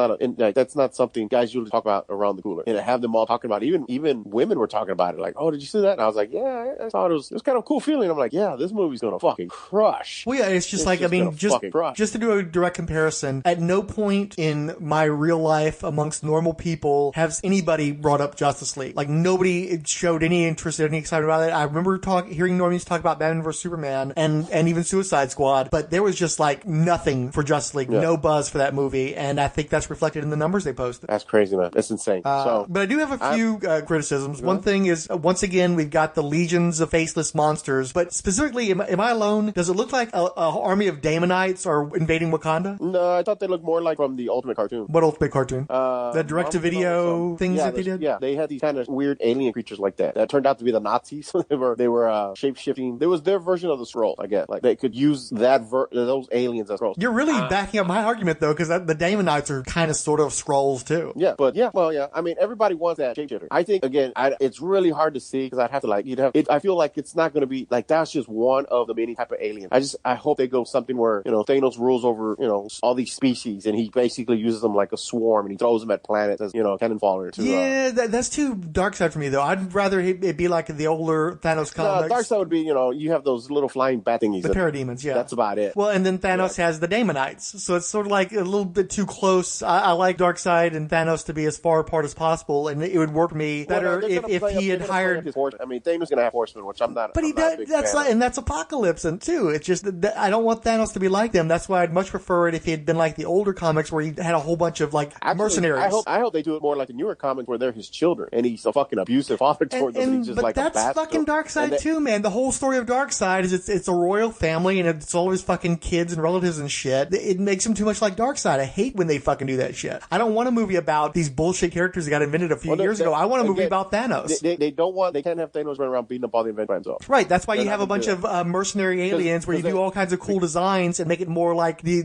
not something guys usually talk about around the cooler, and to have them all talking about it, even women were talking about it. Like, oh, did you see that? And I was like, yeah, I thought it was kind of a cool feeling. I'm like, yeah, this movie's gonna fucking crush. Well, yeah, it's just like, I mean, just to do a direct comparison, at no point in my real life amongst normal people has anybody brought up Justice League. Like, nobody showed any interest or any excitement about it. I remember hearing normies talk about Batman vs. Superman and even Suicide Squad, but there was just like nothing for Justice League, no buzz for that movie, and I think that's reflected in the numbers they posted. That's crazy, man. That's insane. But I do have a few criticisms. One thing is, once again, we've got the legions of faceless monsters, but specifically, am I alone? Does it look like a army of Damonites are invading Wakanda? No, I thought they looked more like from the Ultimate cartoon. What Ultimate cartoon? The direct-to-video things that they did? Yeah, they had these kind of weird alien creatures like that. That turned out to be the Nazis. they were shape-shifting. There was their version of the Skrull, I guess. Like, they could use those aliens as Skrulls. You're really backing up my argument, though, because the Damonites are kind of sort of Skrulls, too. Yeah, but I mean, everybody wants that shapeshifter. I think, again, it's really hard to see because I'd have to, I feel like it's not going to be, like, that's just one of the many type of aliens. I hope they go something where, Thanos rules over, all these species and he basically uses them like a swarm and he throws them at planets as, cannon fodder. That's too dark side for me, though. I'd rather it be like the older Thanos comics. No, dark side would be, you have those little flying bat thingies. The parademons, yeah. That's about it. Well, and then Thanos has the Damonites. So it's sort of like a little bit too close. I like Darkseid and Thanos to be as far apart as possible, and it would work for me better if he had hired... I mean, Thanos going to have horsemen, which I'm not... But that's Apocalypse, and too. It's just that I don't want Thanos to be like them. That's why I'd much prefer it if he had been like the older comics where he had a whole bunch of mercenaries. I hope they do it more like the newer comics where they're his children, and he's a fucking abusive father towards them. And he's just but like that's a bastard. Fucking Darkseid too, man. The whole story of Darkseid is it's a royal family, and it's all his fucking kids and relatives and shit. It makes him too much like Darkseid. I hate when they fucking do that shit. I don't want a movie about these bullshit characters that got invented a few years ago. I want a movie about Thanos. They can't have Thanos running around beating up all the Avengers by himself. Right. That's why you have a bunch of mercenary aliens where you do all kinds of cool designs and make it more like the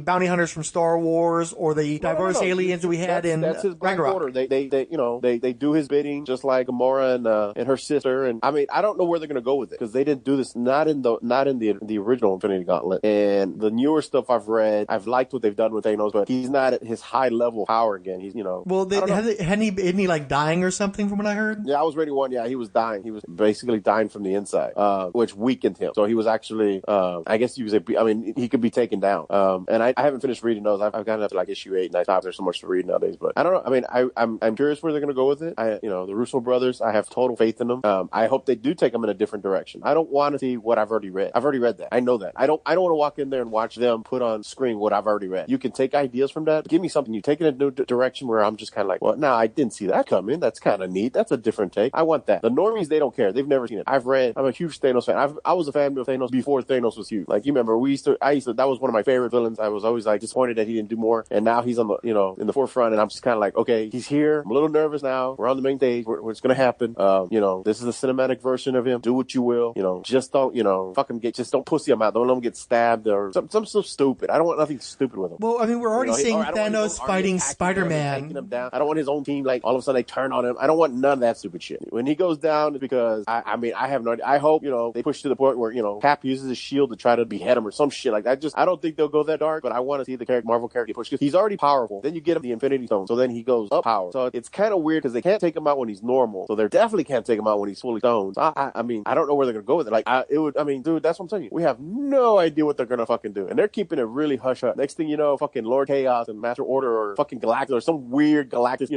bounty hunters from Star Wars or the diverse aliens that we had in Ragnarok. They do his bidding just like Gamora and her sister. And I mean, I don't know where they're going to go with it because they didn't do this not in the original Infinity Gauntlet. And the newer stuff I've read, I've liked what they've done with Thanos, but he's not at his high level power again. He's Well, hadn't he like dying or something from what I heard? Yeah, I was reading one. Yeah, he was dying. He was basically dying from the inside, which weakened him. So he was actually, I guess you could say, I mean, he could be taken down. And I haven't finished reading those. I've gotten up to like issue 8, and I thought there's so much to read nowadays. But I don't know. I mean, I'm curious where they're going to go with it. The Russo brothers, I have total faith in them. I hope they do take them in a different direction. I don't want to see what I've already read. I've already read that. I know that. I don't want to walk in there and watch them put on screen what I've already read. You can take ideas from that. But give me something. You take it in a new direction where I'm just kind of like, well, no, I didn't see that coming. That's kind of neat. That's a different take. I want that. The normies, they don't care. They've never seen it. I'm a huge Thanos fan. I was a fan of Thanos before Thanos was huge. Like, you remember, that was one of my favorite villains. I was always like disappointed that he didn't do more, and now he's on the in the forefront, and I'm just kind of like, okay, he's here. I'm a little nervous now. We're on the main stage. What's gonna happen? This is a cinematic version of him. Do what you will. Just don't fucking just don't pussy him out. Don't let him get stabbed or something so stupid. I don't want nothing stupid with him. Well, I mean, we're already seeing Thanos fighting Spider-Man. Taking him down. I don't want his own team all of a sudden they turn on him. I don't want none of that stupid shit. When he goes down, it's because I have no idea. I hope they push to the point where Cap uses his shield to try to behead him or some shit like that. I don't think they'll go that dark, but I want to see the Marvel character get pushed because he's already powerful. Then you get him the Infinity Stone, so then he goes up power. So it's kind of weird because they can't take him out when he's normal. So they definitely can't take him out when he's fully stoned. So I don't know where they're gonna go with it. Dude, that's what I'm telling you. We have no idea what they're gonna fucking do, and they're keeping it really hush hush. Next thing you know, fucking Lord Chaos and Master Order or fucking Galactus or some weird galactic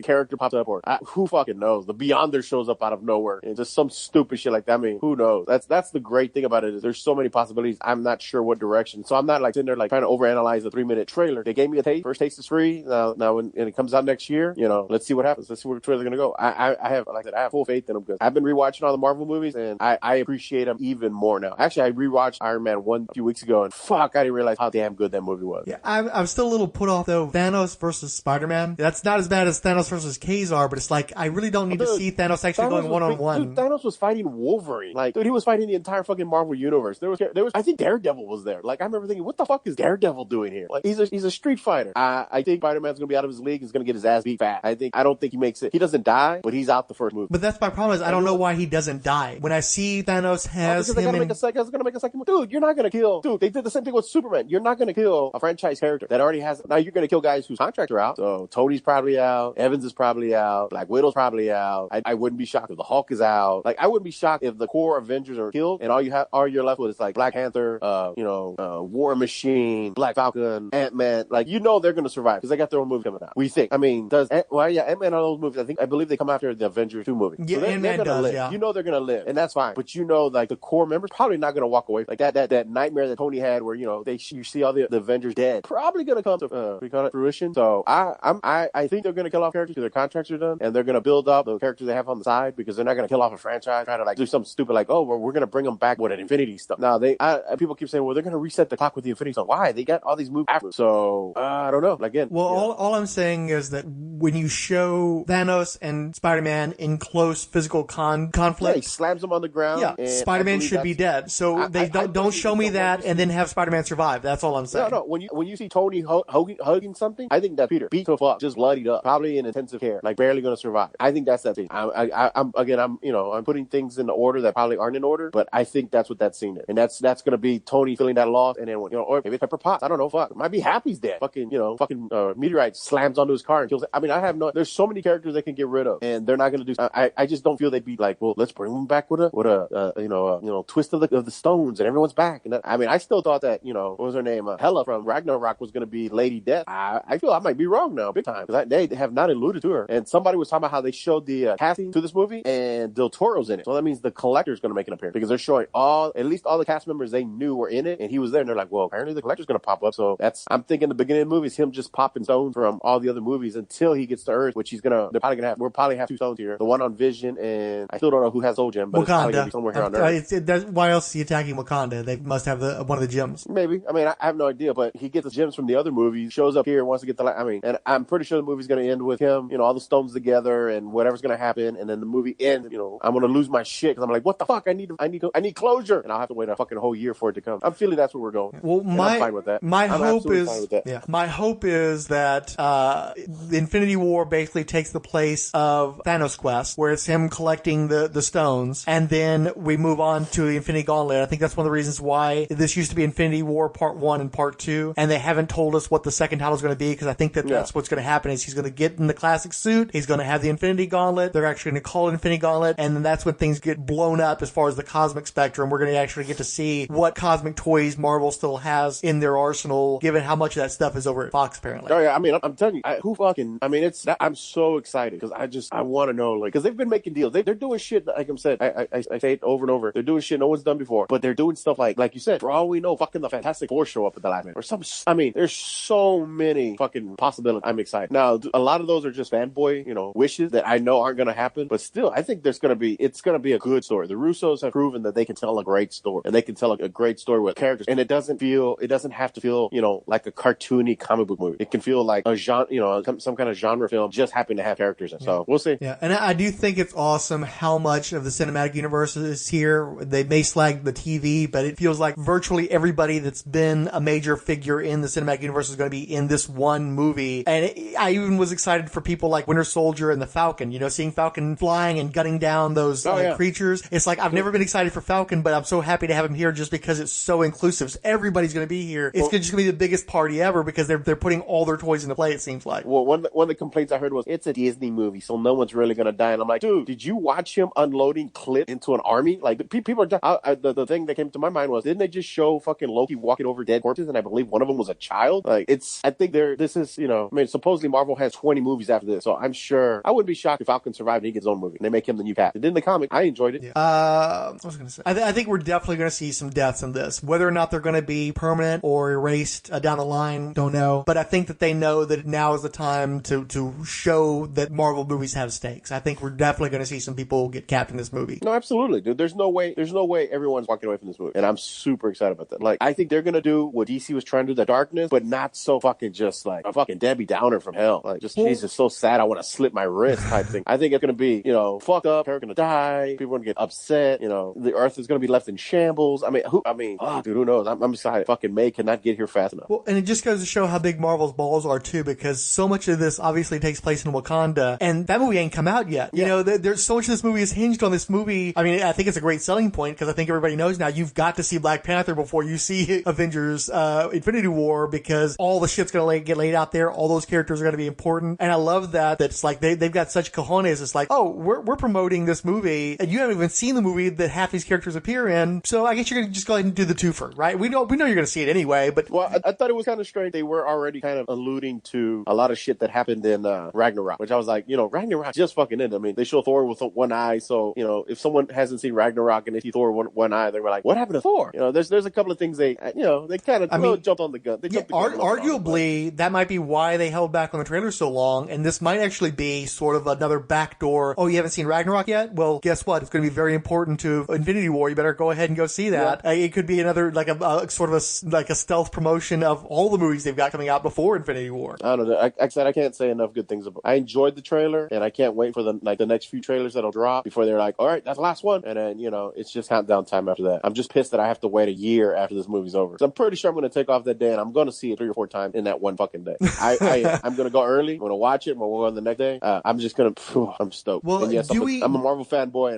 character pops up, or who fucking knows? The Beyonder shows up out of nowhere and just some stupid shit like that. I mean, who knows? That's the great thing about it is there's so many possibilities. I'm not sure what direction. So I'm not sitting there trying to overanalyze a 3-minute trailer. They gave me a taste. First taste is free. Now when it comes out next year, let's see what happens. Let's see where the trailer's gonna go. I have full faith in them because I've been rewatching all the Marvel movies and I appreciate them even more now. Actually, I rewatched Iron Man 1 a few weeks ago and fuck, I didn't realize how damn good that movie was. Yeah, I'm still a little put off though. Thanos versus Spider-Man. That's not as bad as Thanos versus Kazar, but it's I really don't need to see Thanos actually going one-on-one. Dude, Thanos was fighting Wolverine. He was fighting the entire fucking Marvel universe. There was I think Daredevil was there. I remember thinking, what the fuck is Daredevil doing here? He's a street fighter. I think Spider-Man's gonna be out of his league. He's gonna get his ass beat fat. I don't think he makes it. He doesn't die, but he's out the first movie. But that's my problem is I don't know why he doesn't die. When I see Thanos has him they're gonna make a second. Dude, you're not gonna kill. Dude, they did the same thing with Superman. You're not gonna kill a franchise character that already has. Now you're gonna kill guys whose contracts are out. So Tony's probably out. Evans is probably out. Black Widow's probably out. I wouldn't be shocked if the Hulk is out. I wouldn't be shocked if the core Avengers are killed and all you're left with is Black Panther, War Machine, Black Falcon, Ant-Man. They're gonna survive because they got their own movie coming out. We think. I mean, Ant-Man on those movies. I believe they come after the Avengers 2 movie. Yeah, so Ant-Man does. Live. Yeah. They're gonna live, and that's fine. But the core members probably not gonna walk away. That nightmare that Tony had, where you see all the Avengers dead, probably gonna come to fruition. So I think they're gonna kill off characters because their contracts are done, and they're gonna build up the characters they have on the side because they're not gonna kill off a franchise, try to do something stupid we're gonna bring them back with an Infinity stuff. Now people keep saying, well, they're gonna reset the clock with the Infinity stuff. Why? They got all these movies after. So I don't know. Again, all I'm saying is that when you show Thanos and Spider-Man in close physical conflict, he slams them on the ground. Yeah, Spider-Man should be dead. So don't show me that and then have Spider-Man survive. That's all I'm saying. No. When you see Tony hugging something, I think that's Peter beat to fuck, just bloodied up, probably in intensive care, barely gonna survive. I think that's that scene. I'm putting things in the order that probably aren't in order, but I think that's what that scene is, and that's gonna be Tony feeling that loss, and then or maybe Pepper Potts. I don't know. Fuck, it might be Happy's dead. Fucking meteorite slams onto his car and kills it. I mean, there's so many characters they can get rid of, and they're not gonna do. I just don't feel they'd be well, let's bring them back with a twist of the stones, and everyone's back. And I still thought that what was her name, Hela from Ragnarok was gonna be Lady Death. I feel I might be wrong now, big time, because they have not alluded to her. And somebody was talking about how they showed the casting to this movie, and Del Toro's in it. So that means the Collector's going to make an appearance because they're showing at least all the cast members they knew were in it, and he was there. And they're like, well, apparently the Collector's going to pop up. So I'm thinking the beginning of the movie is him just popping stones from all the other movies until he gets to Earth, which we'll probably have 2 stones here. The one on Vision, and I still don't know who has Soul Gem, but it's probably going to be somewhere here on Earth. Why else is he attacking Wakanda? They must have one of the gems. Maybe. I have no idea, but he gets the gems from the other movies, shows up here, wants to get and I'm pretty sure the movie's going to end with him, all the stones together and whatever's going to happen, and then the movie ends, I'm going to lose my shit because I'm like, what the fuck? I need closure, and I'll have to wait a fucking whole year for it to come. I'm feeling that's where we're going. Well, I'm fine with that. My hope is that the Infinity War basically takes the place of Thanos Quest, where it's him collecting the stones, and then we move on to the Infinity Gauntlet. I think that's one of the reasons why this used to be Infinity War Part 1 and Part 2, and they haven't told us what the second title is going to be, because I think that's what's going to happen is he's going to get in the classic suit, he's going to have the Infinity Gauntlet, they're actually going to call it Infinity Gauntlet, and then that's when things get blown up as far as the cosmic spectrum. We're going to actually get to see what cosmic toys Marvel still has in their arsenal, given how much of that stuff is over at Fox, apparently. Oh, yeah, I'm telling you, I'm so excited, because I want to know, because they've been making deals. They're doing shit, like I said, I say it over and over, they're doing shit no one's done before, but they're doing stuff like you said, for all we know, fucking the Fantastic Four show up at the last minute, or some, there's so many fucking possibilities. I'm excited. Now, a lot of those are just fanboy, wishes that I know aren't going to happen, but still, I think it's going to be a good story. The Russos have proven that they can tell a great story, and they can tell a great story with characters, and it doesn't doesn't have to feel, like a cartoony comic book movie. It can feel like a genre, some kind of genre film just happen to have characters in. So we'll see. Yeah, and I do think it's awesome how much of the cinematic universe is here. They may slag the TV, but it feels like virtually everybody that's been a major figure in the cinematic universe is going to be in this one movie. And I even was excited for people like Winter Soldier and the Falcon, seeing Falcon flying and gutting down those creatures. It's like, I've never been excited for Falcon, but I'm so happy to have him here just because it's so inclusive. So everybody's going to be here. It's just going to be the biggest party ever because they're putting all their toys into play, it seems like. Well, one of the complaints I heard was, it's a Disney movie, so no one's really going to die. And I'm like, dude, did you watch him unloading clip into an army? Like, people are dying. The thing that came to my mind was, didn't they just show fucking Loki walking over dead corpses? And I believe one of them was a child. Like, I think this is, supposedly Marvel has 20 movies after this, so I'm sure, I wouldn't be shocked if Falcon survived and he gets his own movie and they make him the new Cap. And in the comic, I enjoyed it. Yeah. I was going to say, I think we're definitely going to see some deaths in this. Whether or not they're going to be permanent or erased down the line, don't know. But I think that they know that now is the time to show that Marvel movies have stakes. I think we're definitely going to see some people get capped in this movie. No, absolutely, dude. There's no way everyone's walking away from this movie. And I'm super excited about that. Like, I think they're going to do what DC was trying to do, the darkness, but not so fucking just like a fucking Debbie Downer from hell. Like, just, Jesus, so sad, I want to slip my wrist type thing. I think it's going to be, fucked up, they're going to die, people are going to get upset, the earth is going to be left in shambles. Dude, who knows? I'm excited. Fucking May cannot get here fast enough. Well, and it just goes to show how big Marvel's balls are too, because so much of this obviously takes place in Wakanda, and that movie ain't come out yet. Yeah. There's so much of this movie is hinged on this movie. I mean, I think it's a great selling point because I think everybody knows now you've got to see Black Panther before you see Avengers Infinity War, because all the shit's going to get laid out there. All those characters are going to be important. And I love that's like they've got such cojones. It's like, oh, we're promoting this movie and you haven't even seen the movie that half these characters appear in. So I guess you're going to just go ahead and do the twofer, right? We know you're going to see it anyway, but. Well, I thought it was kind of strange. They were already kind of alluding to a lot of shit that happened in Ragnarok, which I was like, Ragnarok just fucking ended. I mean, they show Thor with one eye. So, if someone hasn't seen Ragnarok and they see Thor with one eye, they're like, what happened to Thor? There's a couple of things they kind of jumped on the gun. Arguably, that might be why they held back on the trailer so long, and this might actually be sort of another backdoor. Oh, you haven't seen Ragnarok yet? Well, guess what? It's going to be very important to Infinity War. You better go ahead and go see that. Yeah. It could be another like a sort of a stealth promotion of all the movies they've got coming out before Infinity War. I don't know. I said I can't say enough good things about it. I enjoyed the trailer, and I can't wait for the next few trailers that'll drop before they're like, all right, that's the last one, and then it's just countdown time after that. I'm just pissed that I have to wait a year after this movie's over. So I'm pretty sure I'm going to take off that day, and I'm going to see it 3 or 4 times in that one fucking day. I'm going to go early. I'm going to watch it. I'm going to go on the next day. I'm just going to. I'm stoked. Well, and yes, I'm a Marvel fanboy,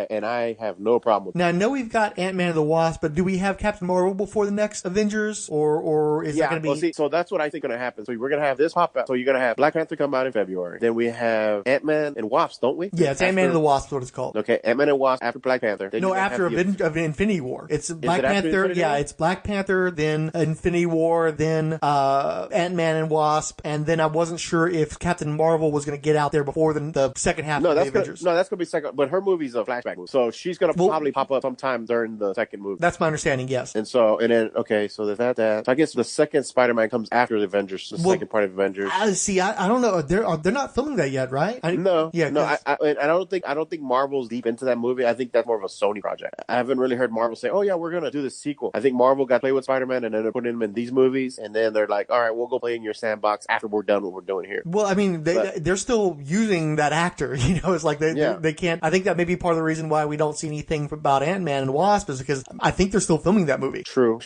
and I have no problem with it. Now, I know we've got Ant-Man and the Wasp, but do we have Captain Marvel before the next Avengers, or is that going to be? Well, see, so that's what I think going to happen. So we're going to have this pop out. So you're going to have Black Panther come out in February. Then we have Ant-Man and Wasp, don't we? Yeah, it's Ant-Man and the Wasp is what it's called. Okay, Ant-Man and Wasp after Black Panther. Then after Infinity War. It's Black Panther. Yeah, it's Black Panther, then Infinity War, then Ant-Man and Wasp, and then I wasn't sure if Captain Marvel was going to get out there before the second half of the Avengers. That's going to be second. But her movie's a flashback movie, so she's going to probably pop up sometime during the second movie. That's my understanding. Yes. And so, so there's that. So I guess the second Spider-Man comes after the Avengers, second part of Avengers. I don't know. They're not filming that yet, right? No. I don't think Marvel's deep into that movie. I think that's more of a Sony project. I haven't really heard Marvel say, "Oh yeah, we're gonna do this sequel." I think Marvel got to play with Spider-Man and then they're putting him in these movies, and then they're like, "All right, we'll go play in your sandbox after we're done what we're doing here." Well, I mean, they're still using that actor. It's like they can't. I think that may be part of the reason why we don't see anything about Ant-Man and Wasp is because I think they're still filming that movie. True.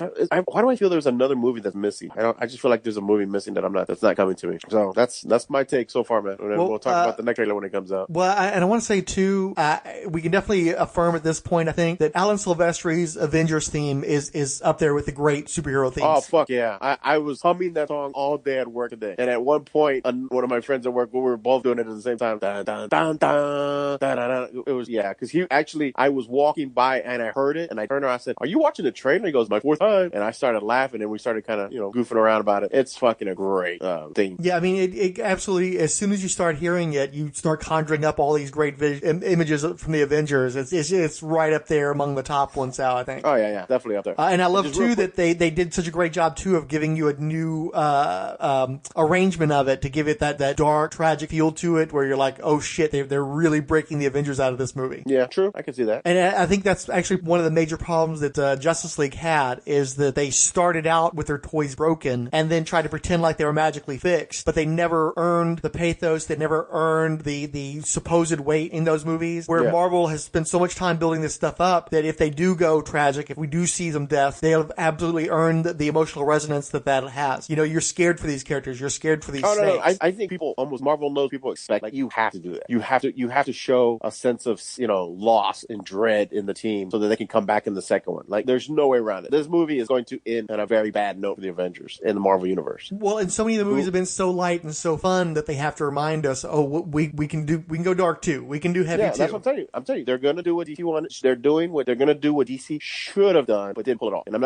Why do I feel there's another movie that's missing? I just feel like there's a movie missing that's not coming to me. So that's my take so far, man. We'll talk about the next trailer when it comes out. Well, and I want to say too, we can definitely affirm at this point, I think, that Alan Silvestri's Avengers theme is up there with the great superhero themes. Oh fuck yeah! I was humming that song all day at work today, and at one point, one of my friends at work, we were both doing it at the same time. Dun, dun, dun, dun, dun, dun, dun. It was because I was walking by and I heard it, and I turned around, I said, "Are you watching the trailer?" He goes, "My 4th time," and I started laughing, and we started kind of goofing around about it. It's fucking a great thing. Yeah, I mean, it absolutely. As soon as you start hearing it, you start conjuring up all these great images from the Avengers. It's right up there among the top ones out, I think. Oh yeah, definitely up there. And I love too that they did such a great job too of giving you a new arrangement of it to give it that dark, tragic feel to it, where you're like, oh shit, they're really breaking the Avengers out of this movie. Yeah, true. I can see that. And I think that's actually one of the major problems that Justice League had is is that they started out with their toys broken and then tried to pretend like they were magically fixed, but they never earned the pathos, they never earned the supposed weight in those movies, where Marvel has spent so much time building this stuff up that if they do go tragic, if we do see them death, they have absolutely earned the emotional resonance that has. You know, you're scared for these characters, you're scared for these snakes. No. I think Marvel knows people expect, like, you have to do that. You have to show a sense of, you know, loss and dread in the team so that they can come back in the second one. Like, there's no way around it. This movie is going to end on a very bad note for the Avengers in the Marvel Universe. Well, and so many of the movies have been so light and so fun that they have to remind us, we can go dark too. We can do heavy too. That's what I'm telling you. They're going to do what DC wanted. They're going to do what DC should have done, but didn't pull it off. And I'm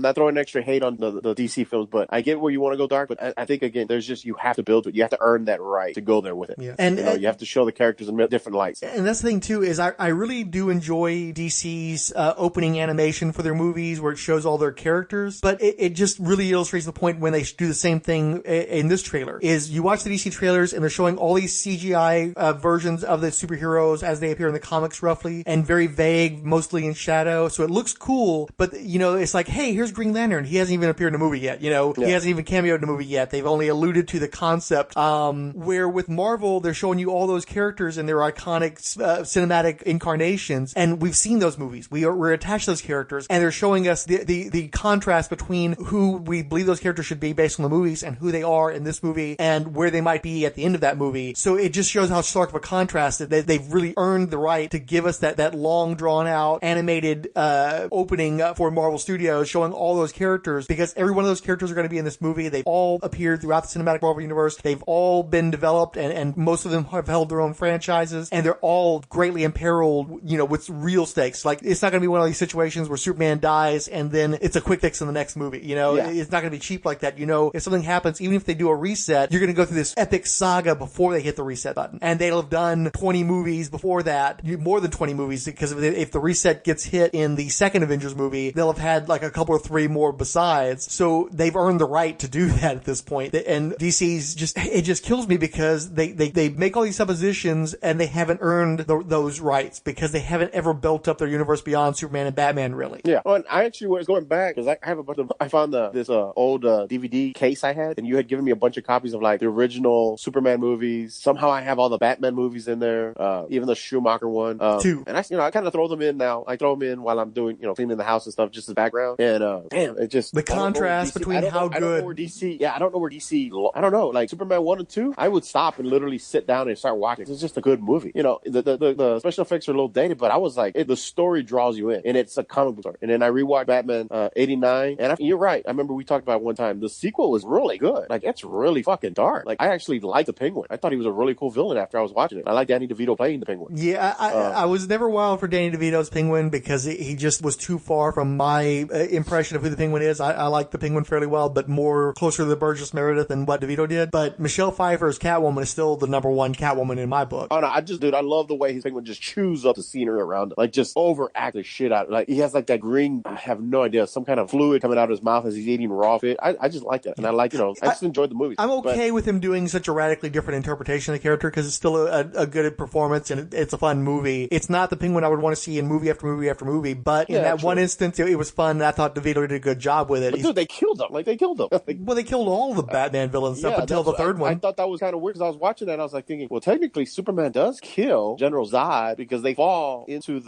not throwing extra hate on the DC films, but I get where you want to go dark, but I think, again, you have to build it. You have to earn that right to go there with it. Yeah. And you have to show the characters in different lights. And that's the thing too, is I really do enjoy DC's opening animation for their movies where it shows all their characters, but it just really illustrates the point when they do the same thing in this trailer. Is you watch the DC trailers and they're showing all these CGI versions of the superheroes as they appear in the comics roughly, and very vague, mostly in shadow, so it looks cool, but you know, it's like, hey, here's Green Lantern. He hasn't even appeared in a movie yet, you know, he hasn't even cameoed in a movie yet. They've only alluded to the concept, where with Marvel, they're showing you all those characters and their iconic cinematic incarnations, and we've seen those movies. We're attached to those characters, and they're showing us the contrast between who we believe those characters should be based on the movies and who they are in this movie and where they might be at the end of that movie. So it just shows how stark of a contrast that they've really earned the right to give us that long drawn out animated opening for Marvel Studios, showing all those characters, because every one of those characters are going to be in this movie. They've all appeared throughout the cinematic Marvel universe. They've all been developed, and most of them have held their own franchises, and they're all greatly imperiled, you know, with real stakes. Like, it's not going to be one of these situations where Superman dies and then it's a quick fix in the next movie, you know? It's not going to be cheap like that. You know, if something happens, even if they do a reset, you're going to go through this epic saga before they hit the reset button, and they'll have done 20 movies before that, more than 20 movies, because if the reset gets hit in the second Avengers movie, they'll have had like a couple or three more besides. So they've earned the right to do that at this point. And DC's it just kills me because they make all these suppositions and they haven't earned those rights, because they haven't ever built up their universe beyond Superman and Batman, really. Yeah. Well, and I actually was going back because I have a bunch of, I found this old DVD case I had, and you had given me a bunch of copies of like the original Superman movies. Somehow I have all the Batman movies in there, even the Schumacher one. Two. And I kind of throw them in now. I throw them in while I'm doing, cleaning the house and stuff, just as background. And damn, it just the contrast between how good. I don't know where DC. I don't know where DC. I don't know. Like Superman 1 and 2, I would stop and literally sit down and start watching. It's just a good movie. You know, the special effects are a little dated, but I was like, the story draws you in, and it's a comic book story. And then I rewatched Batman 89, and you're right. I remember we talked about it one time. The sequel was really good. Like, it's really fucking dark. Like, I actually liked the Penguin. I thought he was a really cool villain after I was watching it. I like Danny DeVito playing the Penguin. Yeah, I was never wild for Danny DeVito's Penguin because he just was too far from my impression of who the Penguin is. I like the Penguin fairly well, but more closer to the Burgess Meredith than what DeVito did. But Michelle Pfeiffer's Catwoman is still the number one Catwoman in my book. Oh no, I love the way his Penguin just chews up the scenery around it. Like, just overact the shit out. Like, he has like that green, I have no idea, some kind of fluid coming out of his mouth as he's eating raw fish. I just like that. And I like, I just enjoyed the movie. I'm okay with him doing such a radically different interpretation of the character because it's still a good performance and it's a fun movie. It's not the Penguin I would want to see in movie after movie after movie, but in that one instance, it was fun, and I thought DeVito did a good job with it. But dude, they killed him. Like, they killed him. Well, they killed all the Batman villains up until the third one. I thought that was kind of weird because I was watching that and I was like thinking, well, technically Superman does kill General Zod because they fall into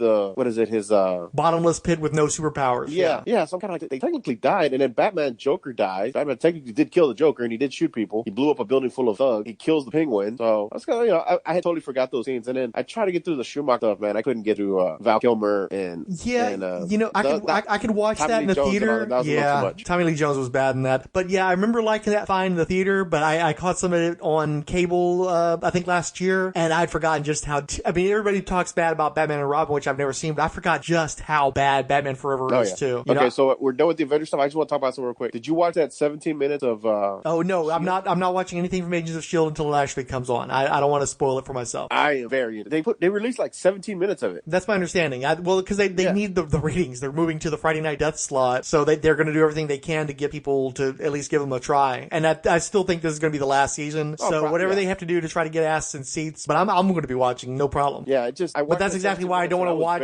his bottomless pit with no superpowers. Yeah, so I'm kind of like, they technically died, and then Joker dies. Batman technically did kill the Joker, and he did shoot people. He blew up a building full of thugs. He kills the Penguin. So I was kind of, I had totally forgot those scenes, and then I tried to get through the Schumacher stuff, man. I couldn't get through Val Kilmer and I could watch that in the theater. Tommy Lee Jones was bad in that, but yeah, I remember liking that fine in the theater. But I caught some of it on cable, I think last year, and I'd forgotten just how. Everybody talks bad about Batman and Robin, which I've never seen, but I forgot just how bad Batman Forever is too. Okay, so we're done with the Avengers stuff. I just want to talk about something real quick. Did you watch that 17 minutes of? Oh no, I'm not watching anything from Agents of S.H.I.E.L.D. until it actually comes on. I don't want to spoil it for myself. I am very. They released like 17 minutes of it. That's my understanding. Because they need the ratings. They're moving to the Friday Night Death slot, so they're going to do everything they can to get people to at least give them a try. And I still think this is going to be the last season. So whatever they have to do to try to get asses in seats, but I'm going to be watching, no problem. Yeah, but that's exactly why I don't want to watch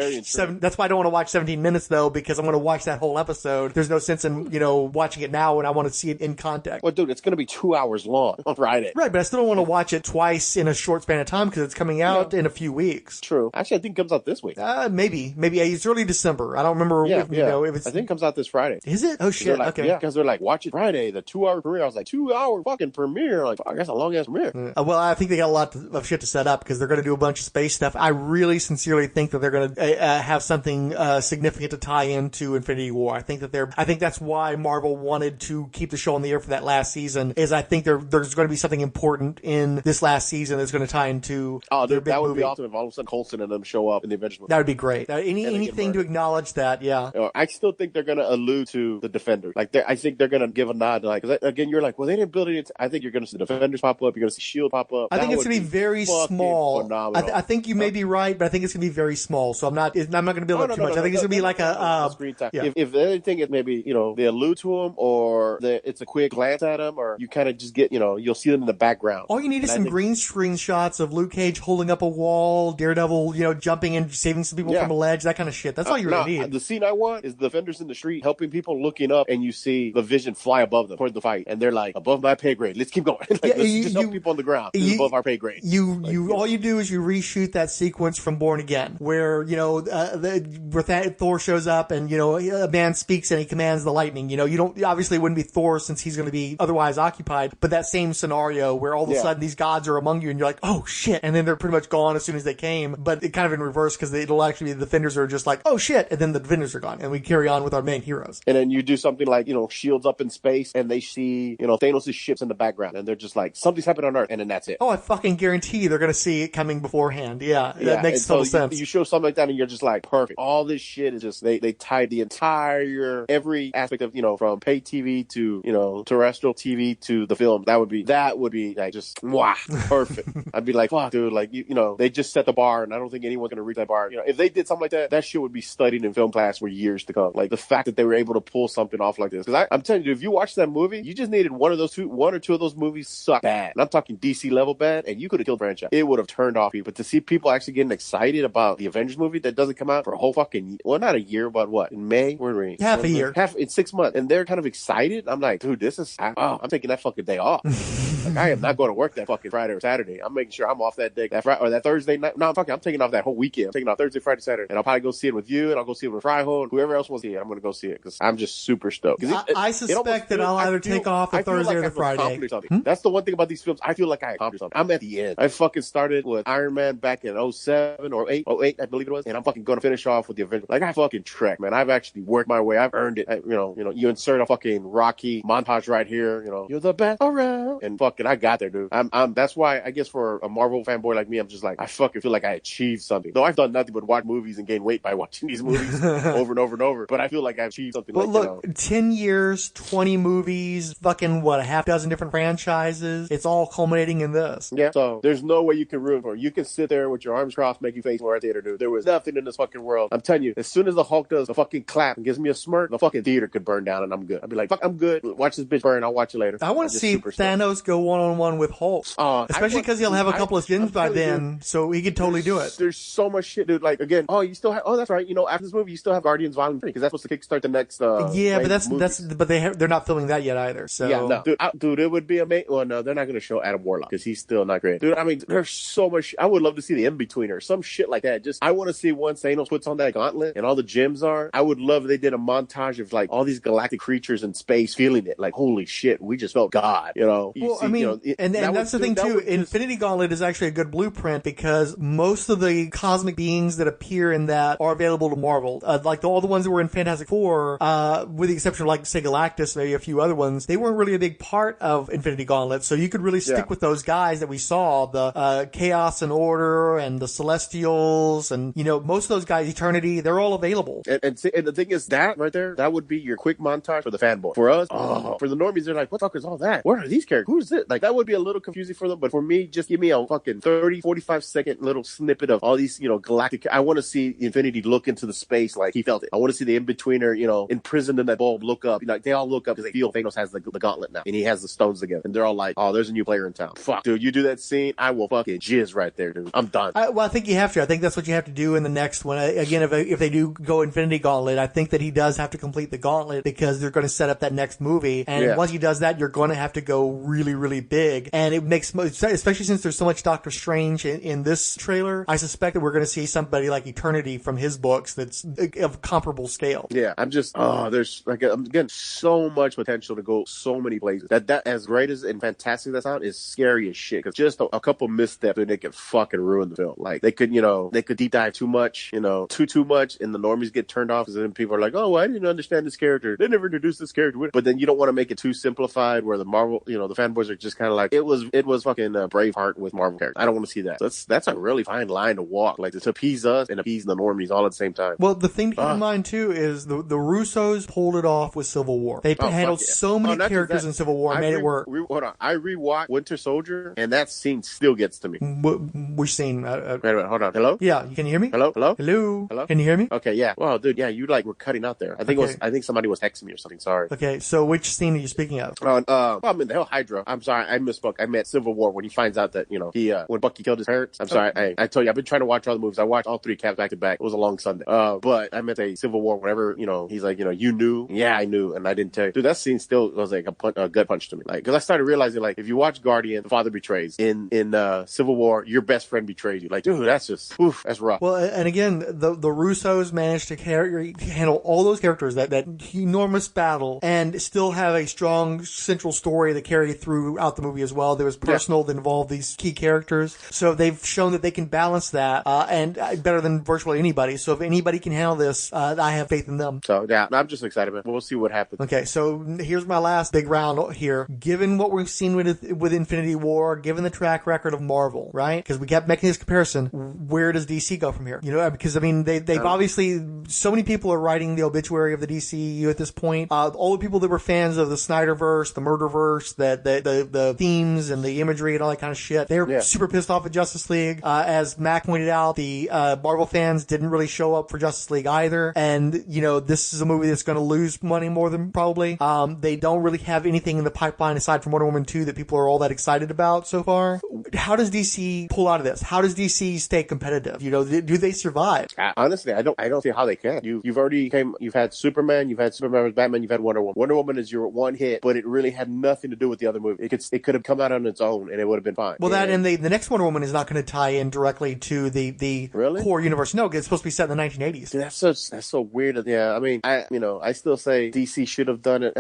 That's why I don't want to watch 17 minutes though, because I'm going to watch that whole episode, there's no sense in, watching it now when I want to see it in context. Well, dude, it's going to be 2 hours long on Friday. Right, but I still don't want to watch it twice in a short span of time because it's coming out in a few weeks. True. Actually, I think it comes out this week. Maybe. It's early December. I don't remember if it's... I think it comes out this Friday. Is it? Oh, shit. Like, okay. Yeah, because they're like, watch it Friday, the 2 hour premiere. I was like, 2 hour fucking premiere? Like, fuck, that's a long ass premiere. Well, I think they got a lot of shit to set up because they're going to do a bunch of space stuff. I really sincerely think that they're going to have something significant to tie into Infinity War. I think that's why Marvel wanted to keep the show on the air for that last season, is I think there's going to be something important in this last season that's going to tie into their big that would movie. be awesome if all of a sudden Coulson and them show up in the Avengers movie. That would be great. Anything to acknowledge that, yeah. I still think they're going to allude to the Defenders. Like, I think they're going to give a nod to, like, cause again, you're like, well, they didn't build it. I think you're going to see the Defenders pop up. You're going to see S.H.I.E.L.D. pop up. I think it's going to be very small. I think you may be right, but I think it's going to be very small. So I'm not going to build up too much. I think it's going to be like a screen time. Yeah. If anything, it maybe, they allude to them, or it's a quick glance at them, or you kind of just get, you'll see them in the background. All you need is some green screen shots of Luke Cage holding up a wall, Daredevil, jumping and saving some people from a ledge, that kind of shit. That's all you really need. The scene I want is the Defenders in the street helping people, looking up, and you see the Vision fly above them toward the fight, and they're like, above my pay grade, let's keep going. Just help people on the ground. This is above our pay grade. All you do is you reshoot that sequence from Born Again, where where Thor shows up and a man speaks and he commands the lightning. You don't obviously it wouldn't be Thor since he's going to be otherwise occupied, but that same scenario where all of a sudden these gods are among you and you're like, oh shit, and then they're pretty much gone as soon as they came. But it kind of in reverse because it'll actually be the Defenders are just like, oh shit, and then the Defenders are gone and we carry on with our main heroes. And then you do something like S.H.I.E.L.D's up in space and they see Thanos' ships in the background and they're just like, something's happened on Earth, and then that's it. Oh, I fucking guarantee they're going to see it coming beforehand. Yeah, that makes total sense. You show something like that and you're just like, perfect. All this shit is just, they tied the entire, every aspect of, from pay TV to, terrestrial TV to the film. That would be like just, perfect. I'd be like, fuck, dude, like, they just set the bar and I don't think anyone's going to reach that bar. If they did something like that, that shit would be studied in film class for years to come. Like, the fact that they were able to pull something off like this. Because I'm telling you, if you watch that movie, you just needed one or two of those movies suck bad. And I'm talking DC level bad, and you could have killed the franchise. It would have turned off people. But to see people actually getting excited about the Avengers movie that doesn't come out for a whole fucking, not a year, but what? In May? We're in half a year. In 6 months. And they're kind of excited. I'm like, dude, I'm taking that fucking day off. Like, I am not going to work that fucking Friday or Saturday. I'm making sure I'm off that day, that Friday, or that Thursday night. No, I'm taking off that whole weekend. I'm taking off Thursday, Friday, Saturday. And I'll probably go see it with you, and I'll go see it with Fryho, and whoever else wants to see it. I'm going to go see it because I'm just super stoked. I suspect that I'll either take off the Thursday or the Friday. That's the one thing about these films. I feel like I accomplished something. I'm at the end. I fucking started with Iron Man back in 07 or 08, I believe it was, and I'm fucking going to finish off with the Avengers. Like, I fucking trek, man. I've actually worked my way. I've earned it. You insert a fucking Rocky montage right here. You're the best around, and fucking I got there, dude. That's why I guess for a Marvel fanboy like me, I'm just like, I fucking feel like I achieved something. Though I've done nothing but watch movies and gain weight by watching these movies over and over and over. But I feel like I've achieved something. But look, 10 years, 20 movies, fucking a half dozen different franchises. It's all culminating in this. Yeah. So there's no way you can ruin for it. You can sit there with your arms crossed, making face for a theater, dude. There was nothing in this fucking world. I'm telling you, as soon as the Hulk does a fucking clap and gives me a smirk, the fucking theater could burn down and I'm good. I'd be like, fuck, I'm good. Watch this bitch burn. I'll watch it later. I want to see Thanos go one-on-one with Hulk. Especially because he'll have a couple of skins by then, dude, so he could totally do it. There's so much shit, dude. Like, again, you still have, that's right. After this movie, you still have Guardians Volume 3 because that's supposed to kickstart the next, but they're not filming that yet either. So yeah, no, dude, it would be amazing. Well, no, they're not going to show Adam Warlock because he's still not great, dude. I mean, there's so much. I would love to see the in-betweener, some shit like that. Just, I want to see once Thanos puts on that gauntlet and all the gems are. I would love if they did a montage of like all these galactic creatures in space feeling it. Like, holy shit, we just felt God. And that's the thing too. Infinity Gauntlet is actually a good blueprint because most of the cosmic beings that appear in that are available to Marvel. Like all the ones that were in Fantastic Four, with the exception of like say Galactus, maybe a few other ones, they weren't really a big part of Infinity Gauntlet. So you could really stick with those guys that we saw, the Chaos and Order and the Celestials, and most of those guys, Eternity, they're all available. And the thing is, that right there, that would be your quick montage for the fanboy. For us, for the normies, they're like, what the fuck is all that? What are these characters? Who's it? Like, that would be a little confusing for them. But for me, just give me a fucking 30, 45 second little snippet of all these, galactic. I want to see Infinity look into the space like he felt it. I want to see the in-betweener, imprisoned in that bulb, look up. Like, they all look up because they feel Thanos has the gauntlet now and he has the stones again. And they're all like, oh, there's a new player in town. Fuck, dude, you do that scene, I will fucking jizz right there, dude. I'm done. I think you have to. I think that's what you have to do in the next one. Again, if they do go Infinity Gauntlet, I think that that he does have to complete the gauntlet because they're going to set up that next movie. And once he does that, you're going to have to go really, really big. And it makes, especially since there's so much Doctor Strange in this trailer, I suspect that we're going to see somebody like Eternity from his books that's of comparable scale. Yeah, I'm just, there's, like, again, so much potential to go so many places. That as great as and fantastic that sound is scary as shit. Because just a couple missteps and they could fucking ruin the film. Like, they could, they could deep dive too much, too much, and the normies get turned off because then people are like, oh, well, I didn't understand this character. They never introduced this character. But then you don't want to make it too simplified where the Marvel, the fanboys are just kind of like, it was fucking Braveheart with Marvel characters. I don't want to see that. So that's a really fine line to walk, like to appease us and appease the normies all at the same time. Well, the thing to keep in mind too is the Russos pulled it off with Civil War. They handled so many characters in Civil War and made it work. Hold on, I rewatched Winter Soldier and that scene still gets to me. Which scene? Wait a minute, hold on. Hello? Yeah, can you hear me? Hello? Can you hear me? Okay, yeah. Wow, dude, yeah, you were cutting out there. I think somebody was texting me or something. Sorry. Okay, so which scene are you speaking of? I mean the hell Hydra. I'm sorry, I misspoke. I meant Civil War when he finds out that he when Bucky killed his parents. I'm sorry. I told you I've been trying to watch all the movies. I watched all 3 caps back to back. It was a long Sunday. But I meant a Civil War. Whenever he's like, you knew. Yeah, I knew, and I didn't tell you. Dude, that scene still was like a gut punch to me. Like, because I started realizing, like, if you watch Guardian, the father betrays. In Civil War, your best friend betrays you. Like, dude, that's just that's rough. Well, and again, the Russos managed to handle all those characters, that enormous battle, and still have a strong central story that carried throughout the movie as well. There was personal that involved these key characters. So they've shown that they can balance that, and better than virtually anybody. So if anybody can handle this, I have faith in them. So yeah, I'm just excited, man. We'll see what happens. Okay, so here's my last big round here. Given what we've seen with Infinity War, given the track record of Marvel, right? Because we kept making this comparison, where does DC go from here? Because I mean, they've obviously, so many people are writing the obituary of the DCEU at this point. All the people that were fans of the Snyderverse, the Murderverse, the themes and the imagery and all that kind of shit, they're super pissed off at Justice League. As Mac pointed out, the Marvel fans didn't really show up for Justice League either. And, this is a movie that's going to lose money more than probably. They don't really have anything in the pipeline aside from Wonder Woman 2 that people are all that excited about so far. How does DC pull out of this? How does DC stay competitive? Do they survive? Honestly, I don't see how they can. You've had Superman with Batman, you've had Wonder Woman. Wonder Woman is your one hit, but it really had nothing to do with the other movie. It could have come out on its own and it would have been fine. Well, the next Wonder Woman is not going to tie in directly to the core universe. No, it's supposed to be set in the 1980s. Dude, that's so weird. Yeah, I mean, I still say DC should have done it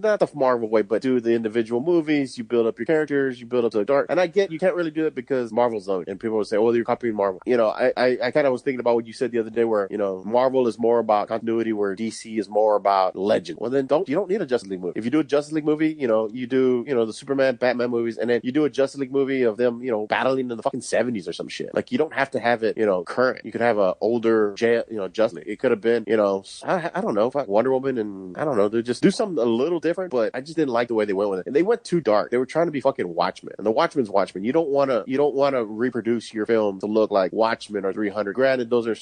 not the Marvel way, but do the individual movies. You build up your characters, you build up to the dark. And I get you can't really do it because Marvel's own, and people will say, "Oh, you're copying Marvel." I kind of was thinking about what you said the other day, where Marvel is more about continuity, where DC is more about legend. Well, then you don't need a Justice League movie. If you do a Justice League movie, you do the Superman, Batman movies, and then you do a Justice League movie of them, battling in the fucking 70s or some shit. Like, you don't have to have it, current. You could have a older, Justice League. It could have been, I don't know, Wonder Woman, and I don't know, they just do something a little different. But I just didn't like the way they went with it, and they went too dark. They were trying to be fucking Watchmen, and the Watchmen's Watchmen. You don't want to reproduce your film to look like Watchmen or 300. Granted, those are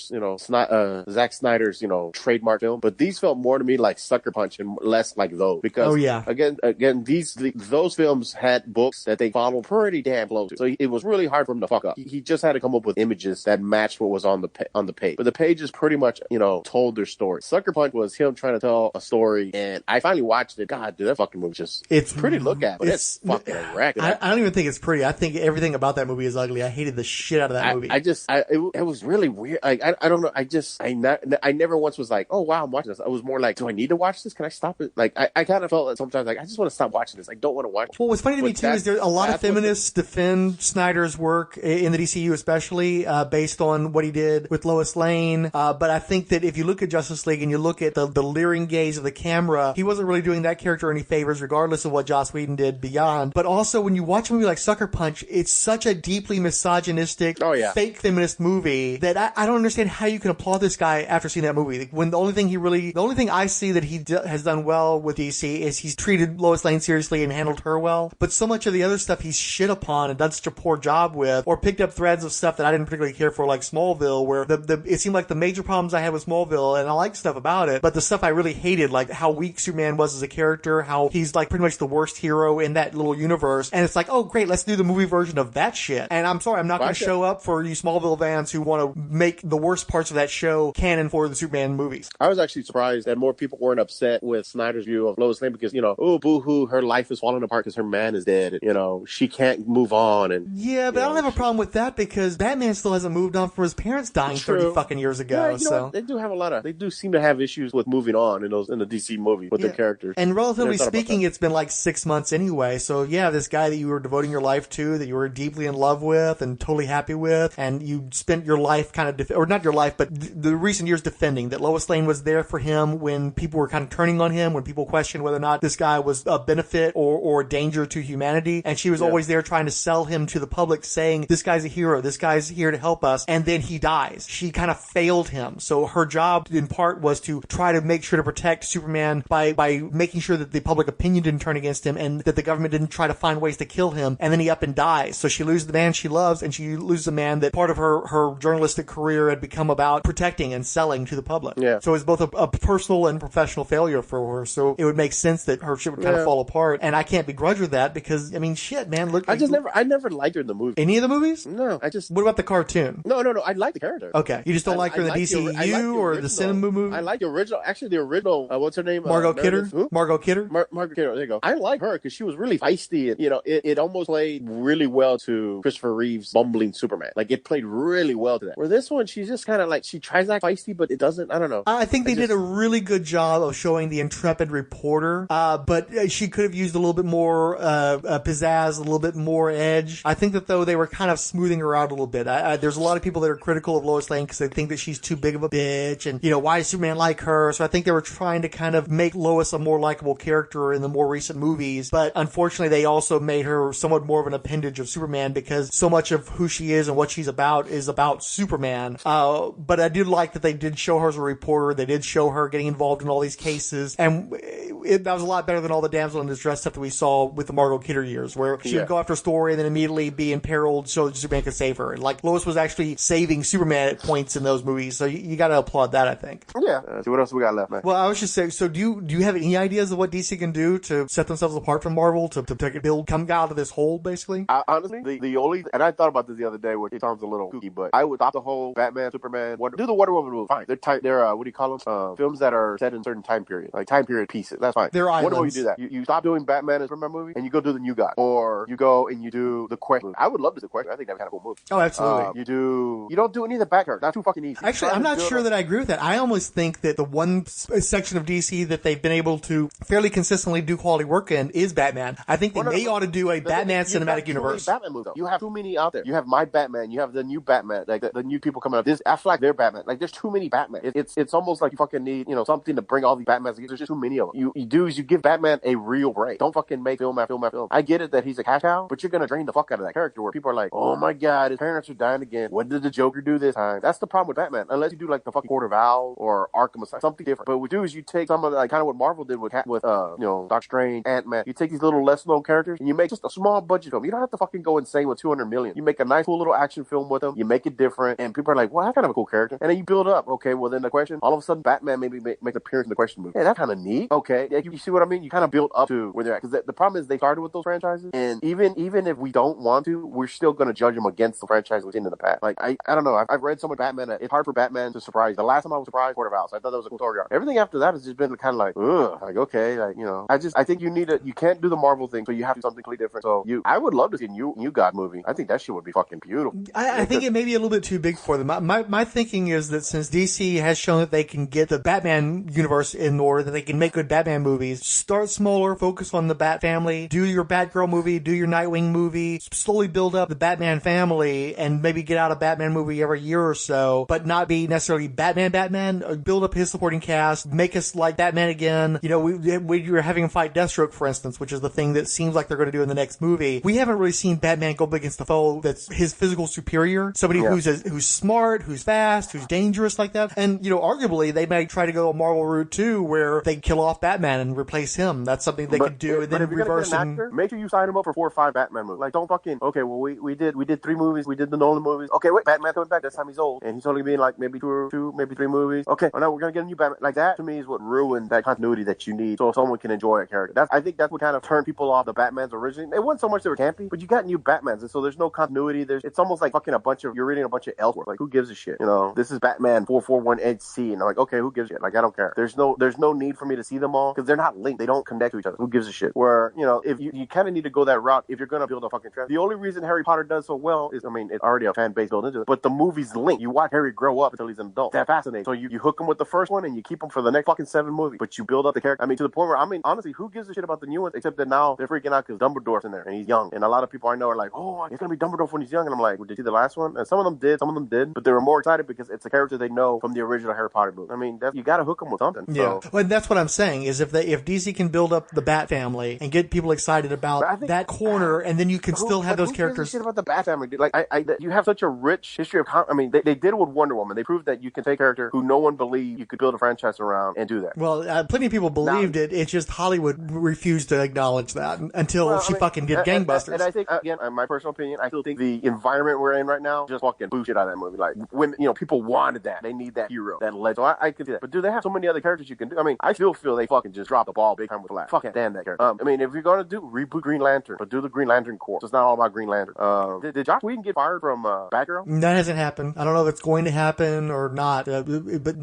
Zack Snyder's trademark film, but these felt more to me like Sucker Punch and less like those, because again those films had books that they followed pretty damn close to. So it was really hard for him to fuck up. He just had to come up with images that matched what was on the page. But the pages pretty much told their story. Sucker Punch was him trying to tell a story, and I finally watched it. God, dude, that fucking movie it's pretty to look at, but it's fucking wrecked. I don't even think it's pretty. I think everything about that movie is ugly. I hated the shit out of that movie. It was really weird. I don't know. I never once was like, oh wow, I'm watching this. I was more like, do I need to watch this? Can I stop it? Like, I kind of felt like sometimes like I just want to stop watching this. I don't want to watch it. Well, what's funny to me too is there a lot of feminists defend Snyder's work in the DCU, especially based on what he did with Lois Lane. But I think that if you look at Justice League and you look at the leering gaze of the camera, he wasn't really doing that character any favors, regardless of what Joss Whedon did beyond. But also, when you watch a movie like Sucker Punch, it's such a deeply misogynistic, fake feminist movie that I don't understand how you can applaud this guy after seeing that movie. When the only thing I see that he has done well with DC is he's treated Lois Lane seriously and handled her well. But so much of the other stuff he's shit upon and done such a poor job with, or picked up threads of stuff that I didn't particularly care for, like Smallville, where it seemed like the major problems I had with Smallville, and I liked stuff about it, but the stuff I really hated, like how weak Superman was as a character, how he's like pretty much the worst hero in that little universe, and it's like, oh great, let's do the movie version of that shit. And I'm sorry, I'm not going to show up for you Smallville fans who want to make the worst parts of that show canon for the Superman movies. I was actually surprised that more people weren't upset with Snyder's view of Lois Lane because, oh, boo-hoo, her life is falling apart because her man is dead. She can't move on. And yeah, but I don't have a problem with that because Batman still hasn't moved on from his parents dying 30 fucking years ago. Yeah, they do have they do seem to have issues with moving on in the DC movie with their characters. And relatively speaking, it's been like 6 months anyway. So yeah, this guy that you were devoting your life to, that you were deeply in love with and totally happy with, and you spent your life kind of, or not your life, but the recent years defending that Lois Lane was there for him when people were kind of turning on him, when people questioned whether or not this guy was a benefit or a danger to humanity. And she was always there trying to sell him to the public, saying, this guy's a hero, this guy's here to help us. And then he dies. She kind of failed him. So her job in part was to try to make sure to protect Superman by making sure that the public opinion didn't turn against him and that the government didn't try to find ways to kill him. And then he up and dies. So she loses the man she loves, and she loses a man that part of her journalistic career had become about protecting and selling to the public. Yeah. So it's both a personal and professional failure for her. So it would make sense that her shit would kind of fall apart. And I can't begrudge her that because, I mean, shit, man. Look, I never liked her in the movie. Any of the movies? No, What about the cartoon? No. I like the character. Okay. You just don't like her in the DCEU or the cinema movie? I like the original. Actually, the original. What's her name? Margot Kidder. Who? Margot Kidder. Margot Kidder. There you go. I like her because she was really feisty, and it almost played really well to Christopher Reeve's bumbling Superman. Like it played really well to that. Where this one, she's just kind of like she tries to act feisty, but it doesn't. I don't know. I think they did a really good job of showing the intrepid reporter, but she could have used a little bit more pizzazz, a little bit more edge. I think that though they were kind of smoothing her out a little bit. There's a lot of people that are critical of Lois Lane because they think that she's too big of a bitch, and why does Superman like her? So I think they were trying to kind of make Lois a more likable character in the more recent movies. But unfortunately, they also made her somewhat more of an appendage of Superman because so much of who she is and what she's about is about Superman. But I did like that they did show her as a reporter. They did show her getting involved in all these cases, and that was a lot better than all the damsel in distress stuff that we saw with the Margot Kidder years, where she would go after a story and then immediately be imperiled so Superman could save her. And like Lois was actually saving Superman at points in those movies, so you got to applaud that, I think. Yeah. So what else we got left, man? Well, I was just saying. So do you have any ideas of what DC can do to set themselves apart from Marvel to come out of this hole, basically? Honestly, the only, and I thought about this the other day, which it sounds a little kooky, but I would stop the whole Batman, Superman, do the Wonder Woman movie. Fine. They're what do you call them? Films that are set in certain time period, like time period pieces. That's fine. They're islands. Wonder Woman, you do that. You stop doing Batman and Superman movie, and you go do the New God, or you go and you do the Quest movie. I would love to do the Quest. I think that's kind of cool movie. Oh, absolutely. You don't do any of the back characters. That's too fucking easy. Actually, I'm not sure that I agree with that. I almost think that the one section of DC that they've been able to fairly consistently do quality work in is Batman. I think they ought to do a Batman cinematic universe. Batman movie, though. You have too many out there. You have my Batman. You have the new Batman, like the new people coming up. I feel like they're Batman. Like there's too many Batman. It's almost like you fucking need something to bring all these Batmans together. There's just too many of them. You give Batman a real break. Don't fucking make film after film after film. I get it that he's a cash cow, but you're gonna drain the fuck out of that character where people are like, oh my god, his parents are dying again. What did the Joker do this time? That's the problem with Batman. Unless you do like the fucking Court of Owls or Arkham Asylum, something different. But what you do is you take some of the, like kind of what Marvel did with Doctor Strange, Ant-Man. You take these little less known characters and you make just a small budget film. You don't have to fucking go insane with $200 million. You make a nice cool little action film with them. You make it different, and people are like, well, that's kind of a cool character. And then you build up. Okay, well then the Question. All of a sudden, Batman maybe make an appearance in the Question movie. Hey, that's kind of neat. Okay, yeah, you see what I mean? You kind of build up to where they're at. Because the problem is they started with those franchises, and even if we don't want to, we're still going to judge them against the franchise we've seen in the past. Like I don't know. I've read so much Batman that it's hard for Batman to surprise. The last time I was surprised, Court of Owls. I thought that was a cool story arc. Everything after that has just been kind of like, ugh, like okay, like I think you can't do the Marvel thing, so you have to do something completely different. So I would love to see a new God movie. I think that shit would be fucking beautiful. I think it may be a little bit too big for them. My thinking is that since DC has shown that they can get the Batman universe in order, that they can make good Batman movies, start smaller, focus on the Bat family, do your Batgirl movie, do your Nightwing movie, slowly build up the Batman family, and maybe get out a Batman movie every year or so, but not be necessarily Batman, build up his supporting cast, make us like Batman again. We're having him fight Deathstroke, for instance, which is the thing that seems like they're going to do in the next movie. We haven't really seen Batman go up against the foe that's his physical superior, somebody who's smart, who's fast, who's dangerous like that. And, arguably they might try to go a Marvel route too, where they kill off Batman Batman and replace him. That's something they could do, and then if you're reverse gonna get an actor, make sure you sign him up for 4 or 5 Batman movies. Like, don't fucking, okay, well, we did 3 movies. We did the Nolan movies. Okay, wait, Batman coming back. This time he's old. And he's only being like maybe two, maybe 3 movies. Okay, well, now we're going to get a new Batman. Like, that to me is what ruined that continuity that you need so someone can enjoy a character. I think that's what kind of turned people off the Batmans originally. It wasn't so much they were campy, but you got new Batmans. And so there's no continuity. It's almost like fucking you're reading a bunch of Ellsworth. Like, who gives a shit? You know, this is Batman 441 Edge C. And I'm like, okay, who gives a shit? Like, I don't care. There's no need for me to see them all because they're not linked. They don't connect to each other. Who gives a shit? Where, you know, if you kind of need to go that route if you're going to build a fucking trend. The only reason Harry Potter does so well is, I mean, it's already a fan base built into it, but the movie's linked. You watch Harry grow up until he's an adult. That fascinating. So you hook him with the first one and you keep him for the next fucking 7 movies, but you build up the character. I mean, to the point where, I mean, honestly, who gives a shit about the new ones except that now they're freaking out because Dumbledore's in there and he's young. And a lot of people I know are like, oh, it's going to be Dumbledore when he's young. And I'm like, well, did you see the last one? And some of them did, some of them didn't, but they were more excited because it's a character they know from the original Harry Potter movie. I mean, you got to hook them with something. Yeah. So. Well, that's what I'm saying is if DC can build up the Bat family and get people excited about that corner, and then you can still have those characters. Shit about the Bat family, dude. Like, you have such a rich history of. I mean, they did it with Wonder Woman. They proved that you can take a character who no one believed you could build a franchise around and do that. Well, plenty of people believed it. It's just Hollywood refused to acknowledge that until she fucking did gangbusters. And I think, again, in my personal opinion, I still think the environment we're in right now just fucking bullshit out of that movie. Like, when people wanted that, they need that hero, that legend. So I could do that. But do they have so many other characters you can do? I mean, I still feel they fucking just dropped the ball big time with Flash. Fucking damn that character. I mean, if you're gonna reboot Green Lantern, but do the Green Lantern Corps. So it's not all about Green Lantern. Did Joss Whedon get fired from Batgirl? That hasn't happened. I don't know if it's going to happen or not. But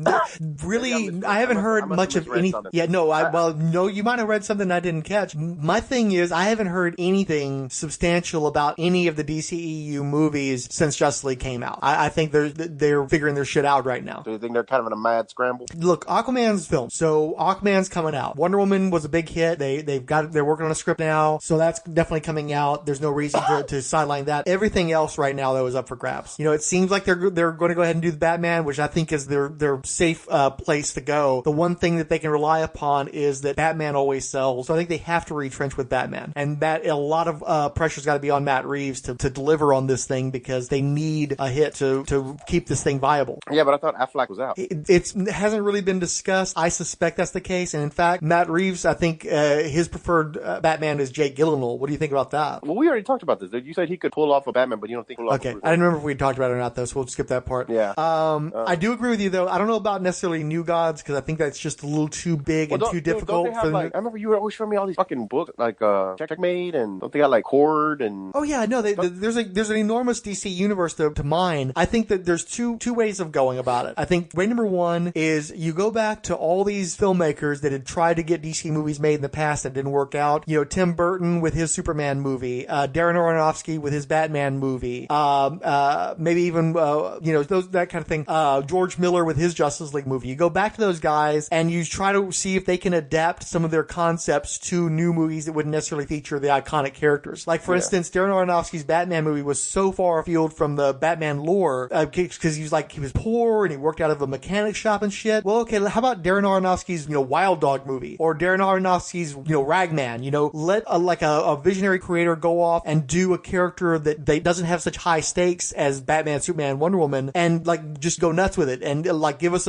really, I haven't heard much of anything. Yeah, no, you might have read something I didn't catch. My thing is, I haven't heard anything substantial about any of the DCEU movies since Justice League came out. I think they're figuring their shit out right now. So you think they're kind of in a mad scramble? Look, Aquaman's filmed, so Aquaman's coming out. Wonder Woman was a big hit. They're working on a script now, so that's definitely coming out. There's no reason to sideline that. Everything else right now though is up for grabs. You know, it seems like they're going to go ahead and do the Batman, which I think is their safe place to go. The one thing that they can rely upon is that Batman always sells, so I think they have to retrench with Batman, and that a lot of pressure's got to be on Matt Reeves to deliver on this thing because they need a hit to keep this thing viable. Yeah, but I thought Affleck was out. It hasn't really been discussed. I suspect that's the case, and in fact, Matt Reeves, I think his preferred Batman is Jake Gyllenhaal. What do you think about that? Well, we already talked about this. You said he could pull off a Batman, but you don't think he'll Okay, I didn't remember if we talked about it or not, though, so we'll skip that part. Yeah. I do agree with you, though. I don't know about necessarily New Gods, because I think that's just a little too big and too difficult. Don't they have, I remember you were always showing me all these fucking books, like Checkmate, and don't they got like Horde and... Oh, yeah, no, there's an enormous DC universe to mine. I think that there's two ways of going about it. I think way number one is you go back to all these filmmakers that had tried to get DC movies made in the past that didn't work out. You know, Tim Burton with his Superman movie, Darren Aronofsky with his Batman movie, maybe even, that kind of thing, George Miller with his Justice League movie. You go back to those guys and you try to see if they can adapt some of their concepts to new movies that wouldn't necessarily feature the iconic characters. Like, for instance, Darren Aronofsky's Batman movie was so far afield from the Batman lore, because he was poor and he worked out of a mechanic shop and shit. Well, okay, how about Darren Aronofsky's, Wild Dog movie, or Darren Aronofsky's, Ragman? Let a visionary creator go off and do a character that doesn't have such high stakes as Batman, Superman, Wonder Woman, and just go nuts with it, and give us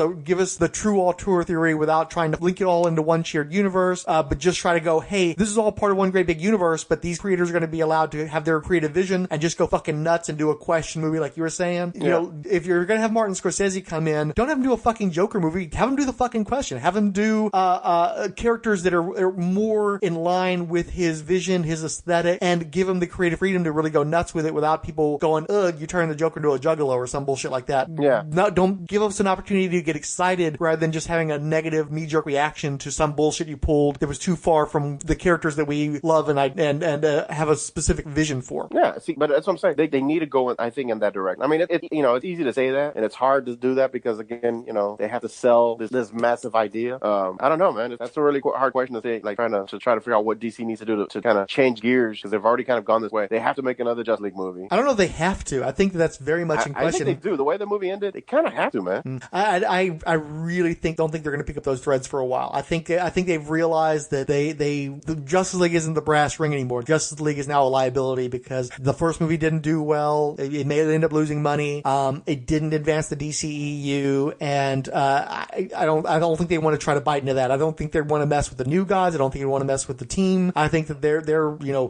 the true auteur theory without trying to link it all into one shared universe, but just try to go, hey, this is all part of one great big universe, but these creators are going to be allowed to have their creative vision and just go fucking nuts and do a question movie like you were saying. If you're going to have Martin Scorsese come in, don't have him do a fucking Joker movie. Have him do the fucking question. Have him do characters that are more in line with his vision, his aesthetic, and give him the creative freedom to really go nuts with it without people going, ugh, you turn the Joker into a juggalo or some bullshit like that. Yeah. No, don't give us an opportunity to get excited rather than just having a negative knee-jerk reaction to some bullshit you pulled that was too far from the characters that we love and have a specific vision for. Yeah, see, but that's what I'm saying. They need to go, I think, in that direction. I mean, it's easy to say that, and it's hard to do that because, again, they have to sell this massive idea. I don't know, man. That's a really hard question to say, like try to figure out what DC needs to do to kind of change gears, because they've already kind of gone this way. They have to make another Justice League movie. I don't know if they have to. I think that's very much in question. I think they do. The way the movie ended, they kind of have to, man. I really don't think they're going to pick up those threads for a while. I think they've realized that the Justice League isn't the brass ring anymore. Justice League is now a liability because the first movie didn't do well. It may end up losing money. It didn't advance the DCEU, and I don't think they want to try to bite into that. I don't think they want to mess with the new gods. I don't think they want to mess with the team. I think that they're,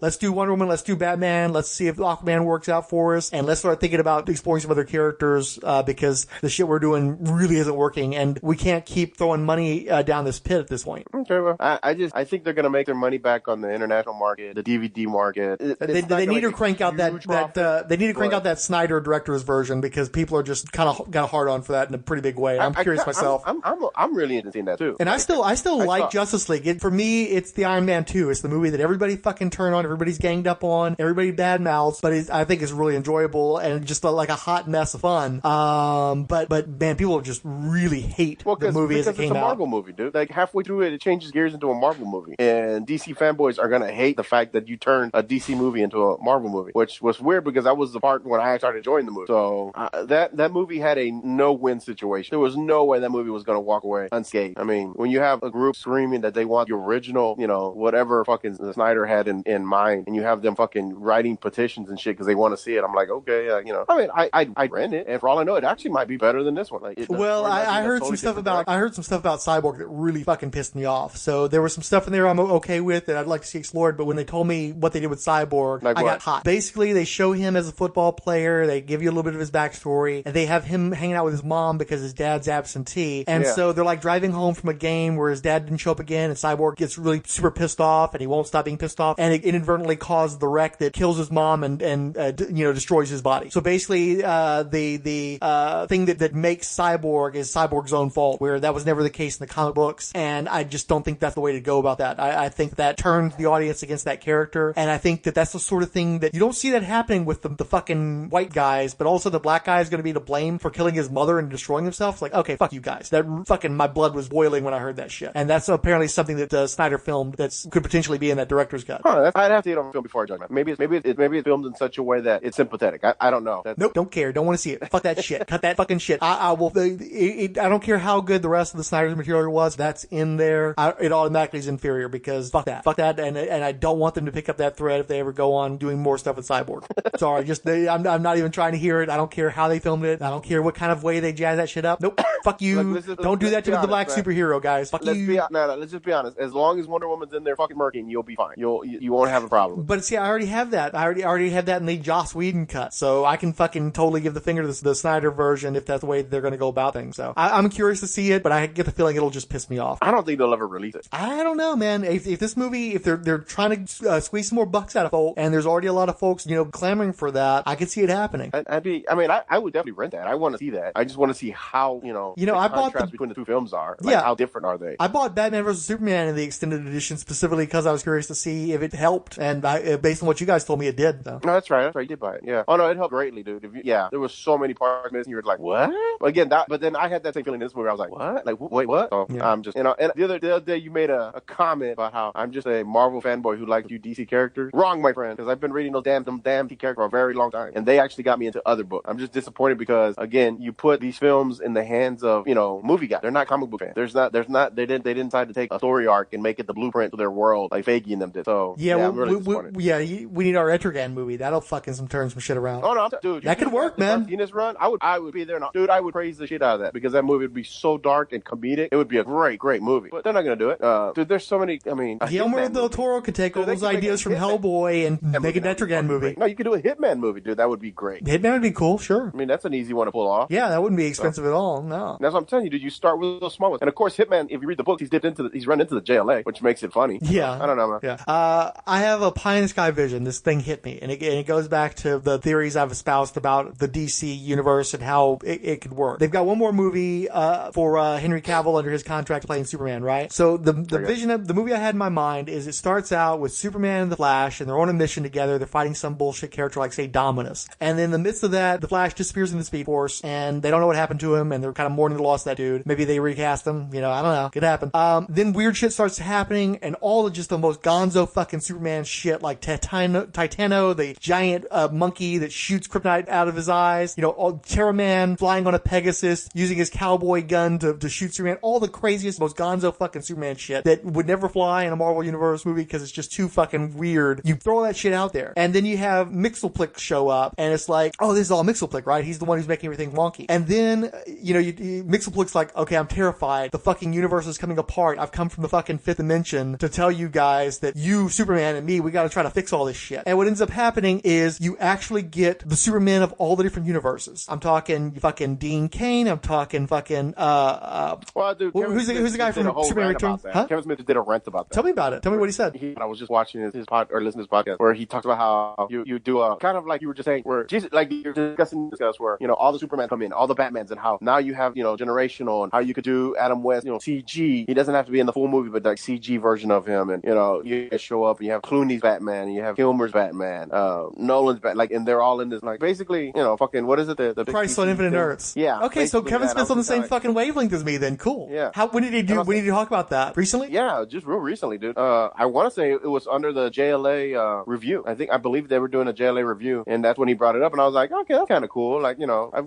let's do Wonder Woman, let's do Batman, let's see if Aquaman works out for us, and let's start thinking about exploring some other characters, because the shit we're doing really isn't working, and we can't keep throwing money down this pit at this point. Okay, well, I think they're gonna make their money back on the international market, the DVD market. They need to crank out that Snyder director's version, because people are just kind of got a hard on for that in a pretty big way. I'm curious myself. I'm really interested in that too. And I still like Justice League. For me, it's the Iron Man 2. It's the movie that everybody fucking turned on, everybody's ganged up on, everybody bad mouths, but I think it's really enjoyable and just like a hot mess of fun. But man, people just really hate the movie as it came out. It's a Marvel movie, dude. Like halfway through it changes gears into a Marvel movie, and DC fanboys are gonna hate the fact that you turned a DC movie into a Marvel movie, which was weird because that was the part when I started enjoying the movie. So that movie had a no-win situation. There was no way that movie was gonna walk away unscathed. I mean, when you have a group screaming that they want the original, whatever fucking Snyder had in mind, and you have them fucking writing petitions and shit because they want to see it, I'm like, okay, I mean, I rent it, and for all I know, it actually might be better than this one. Like, I heard some stuff about Cyborg that really fucking pissed me off. So there was some stuff in there I'm okay with that I'd like to see explored, but when they told me what they did with Cyborg, I got hot. Basically, they show him as a football player, they give you a little bit of his backstory, and they have him hanging out with his mom because his dad's absentee, and so they're like driving home from a game where his dad didn't show up again, and Cyborg gets really super pissed off, and he won't stop being pissed off, and it inadvertently caused the wreck that kills his mom and destroys his body. So basically, the thing that makes Cyborg is Cyborg's own fault, where that was never the case in the comic books, and I just don't think that's the way to go about that. I think that turns the audience against that character, and I think that that's the sort of thing that you don't see that happening with the fucking white guys, but also the black guy is going to be to blame for killing his mother and destroying himself. It's like, okay, fuck you guys. That fucking, my blood was boiling when I heard that shit. And that's apparently something that Snyder filmed that could potentially be in that director's cut. I'd have to see it on film before I judge. Maybe it's filmed in such a way that it's sympathetic. I don't know. Nope, don't care. Don't want to see it. Fuck that shit. Cut that fucking shit. I will. I don't care how good the rest of the Snyder's material was. That's in there. It automatically is inferior because fuck that. And I don't want them to pick up that thread if they ever go on doing more stuff with Cyborg. Sorry, I'm not even trying to hear it. I don't care how they filmed it. I don't care what kind of way they jazz that shit up. Nope. Fuck you. Don't do that to the black superhero, guys. Fuck you. Let's just be honest. As long as Wonder Woman's in there fucking murking, you'll be fine. You won't have a problem. But see, I already have that. I already have that in the Joss Whedon cut. So I can fucking totally give the finger to the Snyder version if that's the way they're going to go about things. So I'm curious to see it, but I get the feeling it'll just piss me off. I don't think they'll ever release it. I don't know, man. If this movie, if they're trying to squeeze some more bucks out of folk, and there's already a lot of folks, clamoring for that, I could see it happening. I would definitely rent that. I want to see that. I just want to see how, I bought between the two films are. Like, how different are they? I bought Batman vs. Superman in the extended edition specifically because I was curious to see if it helped, and based on what you guys told me, it did, though. No, that's right. You did buy it. Yeah. Oh, no, it helped greatly, dude. There was so many parts missing. You were like, what? Again, but then I had that same feeling in this movie. I was like, what? Like, wait, what? So I'm just, and the other day you made a comment about how I'm just a Marvel fanboy who likes a few DC characters. Wrong, my friend, because I've been reading those damn DC characters for a very long time, and they actually got me into other books. I'm just disappointed because, again, you put these films in the hands of, movie guys. They're not comic book fans. They didn't decide to take a story arc and make it the blueprint to their world like Feige and them did. So I'm really disappointed. We need our Etrigan movie. That'll fucking turn some shit around. Oh no, dude, that could work, man. In this run, I would be there. Dude, I would praise the shit out of that because that movie would be so dark and comedic. It would be a great movie. But they're not gonna do it. Dude, there's so many. I mean, Guillermo del Toro could take all those ideas from Hellboy and make an Etrigan movie. No, you could do a Hitman movie, dude. That would be great. Hitman would be cool, sure. I mean, that's an easy one to pull off. Yeah, that wouldn't be expensive at all. No, that's what I'm telling you, dude. You start with those small ones, and of course, Hitman. If you read the book, he's run into the JLA, which makes it funny. Yeah, I don't know, man. Yeah, I have a pie in the sky vision. This thing hit me, and it goes back to the theories I've espoused about the DC universe and how it could work. They've got one more movie for Henry Cavill under his contract playing Superman, right? So the vision of the movie I had in my mind is it starts out with Superman and the Flash, and they're on a mission together. They're fighting some bullshit character like, say, Dominus. And then in the midst of that, the Flash disappears in the Speed Force, and they don't know what happened to him, and they're kind of mourning the loss of that dude. Maybe they recast him. I don't know. Could happen. Then weird shit starts happening, and all of just the most gonzo fucking Superman shit, like Titano, the giant monkey that shoots kryptonite out of his eyes, Terra Man flying on a Pegasus, using his cowboy gun to shoot Superman, all the craziest, most gonzo fucking Superman shit that would never fly in a Marvel Universe movie because it's just too fucking weird. You throw that shit out there, and then you have Mxyzptlk show up, and it's like, oh, this is all Mxyzptlk, right? He's the one who's making everything wonky. And then, Mxyzptlk's like, okay, I'm terrified. The fucking universe is coming apart. I've come from the fucking fifth dimension to tell you guys that you, Superman, and me, we gotta try to fix all this shit. And what ends up happening is you actually get the Superman of all the different universes. I'm talking fucking Dean Cain. I'm talking fucking, well, dude, who's the guy from Superman Returns? Huh? Kevin Smith did a rant about that. Tell me about it. Tell me what he said. I was just watching his or listening to his podcast where he talks about how you do a kind of like you were just saying where Jesus, like you're discussing where, you know, all the Superman come in, all the Batmans, and how now you have, you know, generational, and how you could do Adam West, you know, CG. He doesn't have to be in the full movie, but like CG version of him, and you know, you show up and you have Clooney's Batman, and you have Kilmer's Batman, Nolan's Batman, like, and they're all in this, like, basically, you know, fucking, what is it? The Christ on Infinite Earths. Yeah. Okay, so Kevin Smith's on the same fucking wavelength as me then. Cool. Yeah. When did he talk about that? Recently? Yeah, just real recently, dude. I want to say it was under the JLA review. I believe they were doing a JLA review, and that's when he brought it up, and I was like, okay, that's kind of cool. Like, you know, I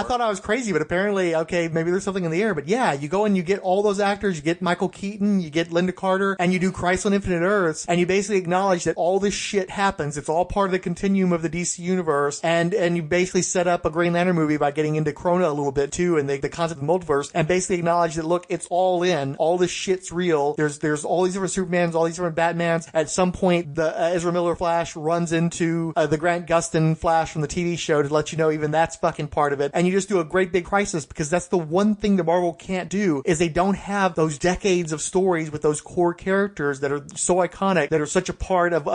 thought I was crazy, but apparently, okay, maybe there's something in the air. But yeah, you go and you get all those actors, you get Michael Keaton, you get Linda Carter, and you do Christ on Infinite Earths, and you basically acknowledge that all this shit happens. It's all part of the continuum of the DC universe, and you basically set up a Green Lantern movie by getting into Krona a little bit too, and the concept of the multiverse, and basically acknowledge that, look, it's all in. All this shit's real. There's all these different Supermans, all these different Batmans. At some point, the Ezra Miller Flash runs into the Grant Gustin Flash from the TV show to let you know even that's fucking part of it. And you just do a great big crisis, because that's the one thing that Marvel can't do, is they don't have those decades of stories with those core characters that are so iconic, that are such a part of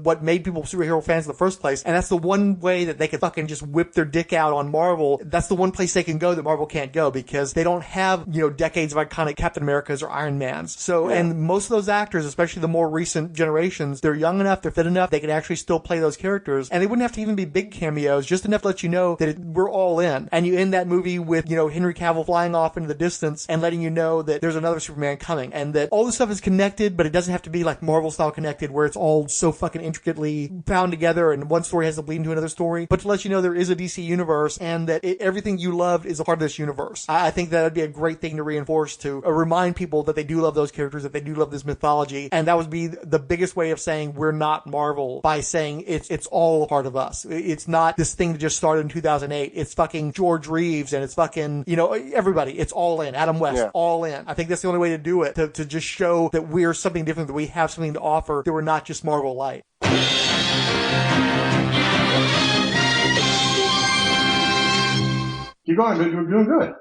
what made people superhero fans in the first place. And that's the one way that they can fucking just whip their dick out on Marvel. That's the one place they can go that Marvel can't go, because they don't have, you know, decades of iconic Captain Americas or Iron Mans. So, yeah. And most of those actors, especially the more recent generations, they're young enough, they're fit enough, they can actually still play those characters. And they wouldn't have to even be big cameos, just enough to let you know that we're all in. And you end that movie with, you know, Henry Cavill flying off into the distance and letting you know that there's another Superman coming, and that all this stuff is connected, but it doesn't have to be like Marvel style connected, where it's all so fucking intricately bound together and one story has to bleed into another story, but to let you know there is a DC universe, and that everything you loved is a part of this universe. I think that would be a great thing to reinforce, to remind people that they do love those characters, that they do love this mythology, and that would be the biggest way of saying we're not Marvel, by saying it's all a part of us. It's not this thing that just started in 2008. It's fucking George Reeves, and it's fucking, you know, everybody. It's all in. Adam West, all in. I think that's the only way to do it, to just show that we're something different, that we have something to offer, that we're not just Marvel light. Keep going, dude. You're doing good.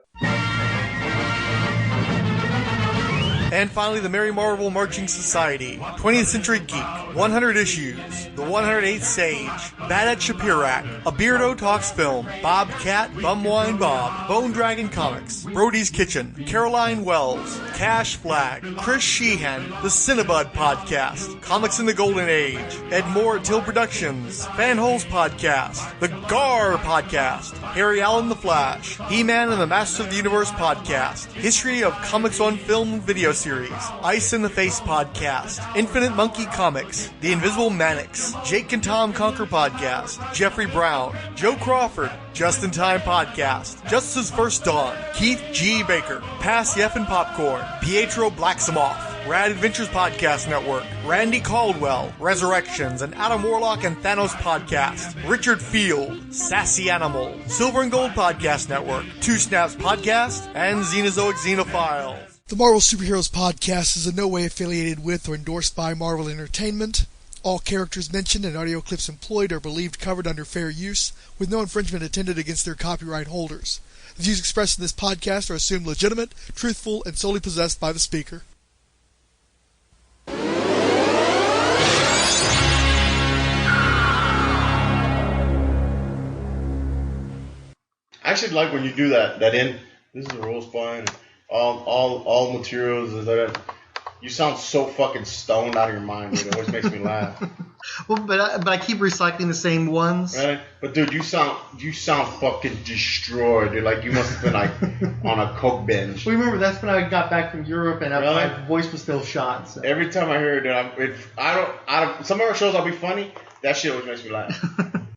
And finally, the Merry Marvel Marching Society, 20th Century Geek, 100 Issues, The 108th Sage, Bad at Shapirak, A Beardo Talks Film, Bobcat, Bumwine Bob, Bone Dragon Comics, Brody's Kitchen, Caroline Wells, Cash Flag, Chris Sheehan, The Cinnabud Podcast, Comics in the Golden Age, Ed Moore at Till Productions, Fanholes Podcast, The Gar Podcast, Harry Allen the Flash, He-Man and the Master of the Universe Podcast, History of Comics on Film and Video Series, Ice in the Face Podcast, Infinite Monkey Comics, The Invisible Mannix, Jake and Tom Conquer Podcast, Jeffrey Brown, Joe Crawford, Just in Time Podcast, Justice's First Dawn, Keith G. Baker, Pass Yeff and Popcorn, Pietro Blacksamoff, Rad Adventures Podcast Network, Randy Caldwell, Resurrections, and Adam Warlock and Thanos Podcast, Richard Field, Sassy Animal, Silver and Gold Podcast Network, Two Snaps Podcast, and Xenozoic Xenophile. The Marvel Superheroes Podcast is in no way affiliated with or endorsed by Marvel Entertainment. All characters mentioned and audio clips employed are believed covered under fair use, with no infringement intended against their copyright holders. The views expressed in this podcast are assumed legitimate, truthful, and solely possessed by the speaker. I actually like when you do that in. This is a role spine. All materials is that. You sound so fucking stoned out of your mind, dude. It always makes me laugh. Well, but I keep recycling the same ones. Right? But dude, you sound fucking destroyed, dude. Like you must have been like on a coke binge. Well, remember that's when I got back from Europe and my voice was still shot. So. Every time I hear it, dude, some of our shows I'll be funny. That shit always makes me laugh.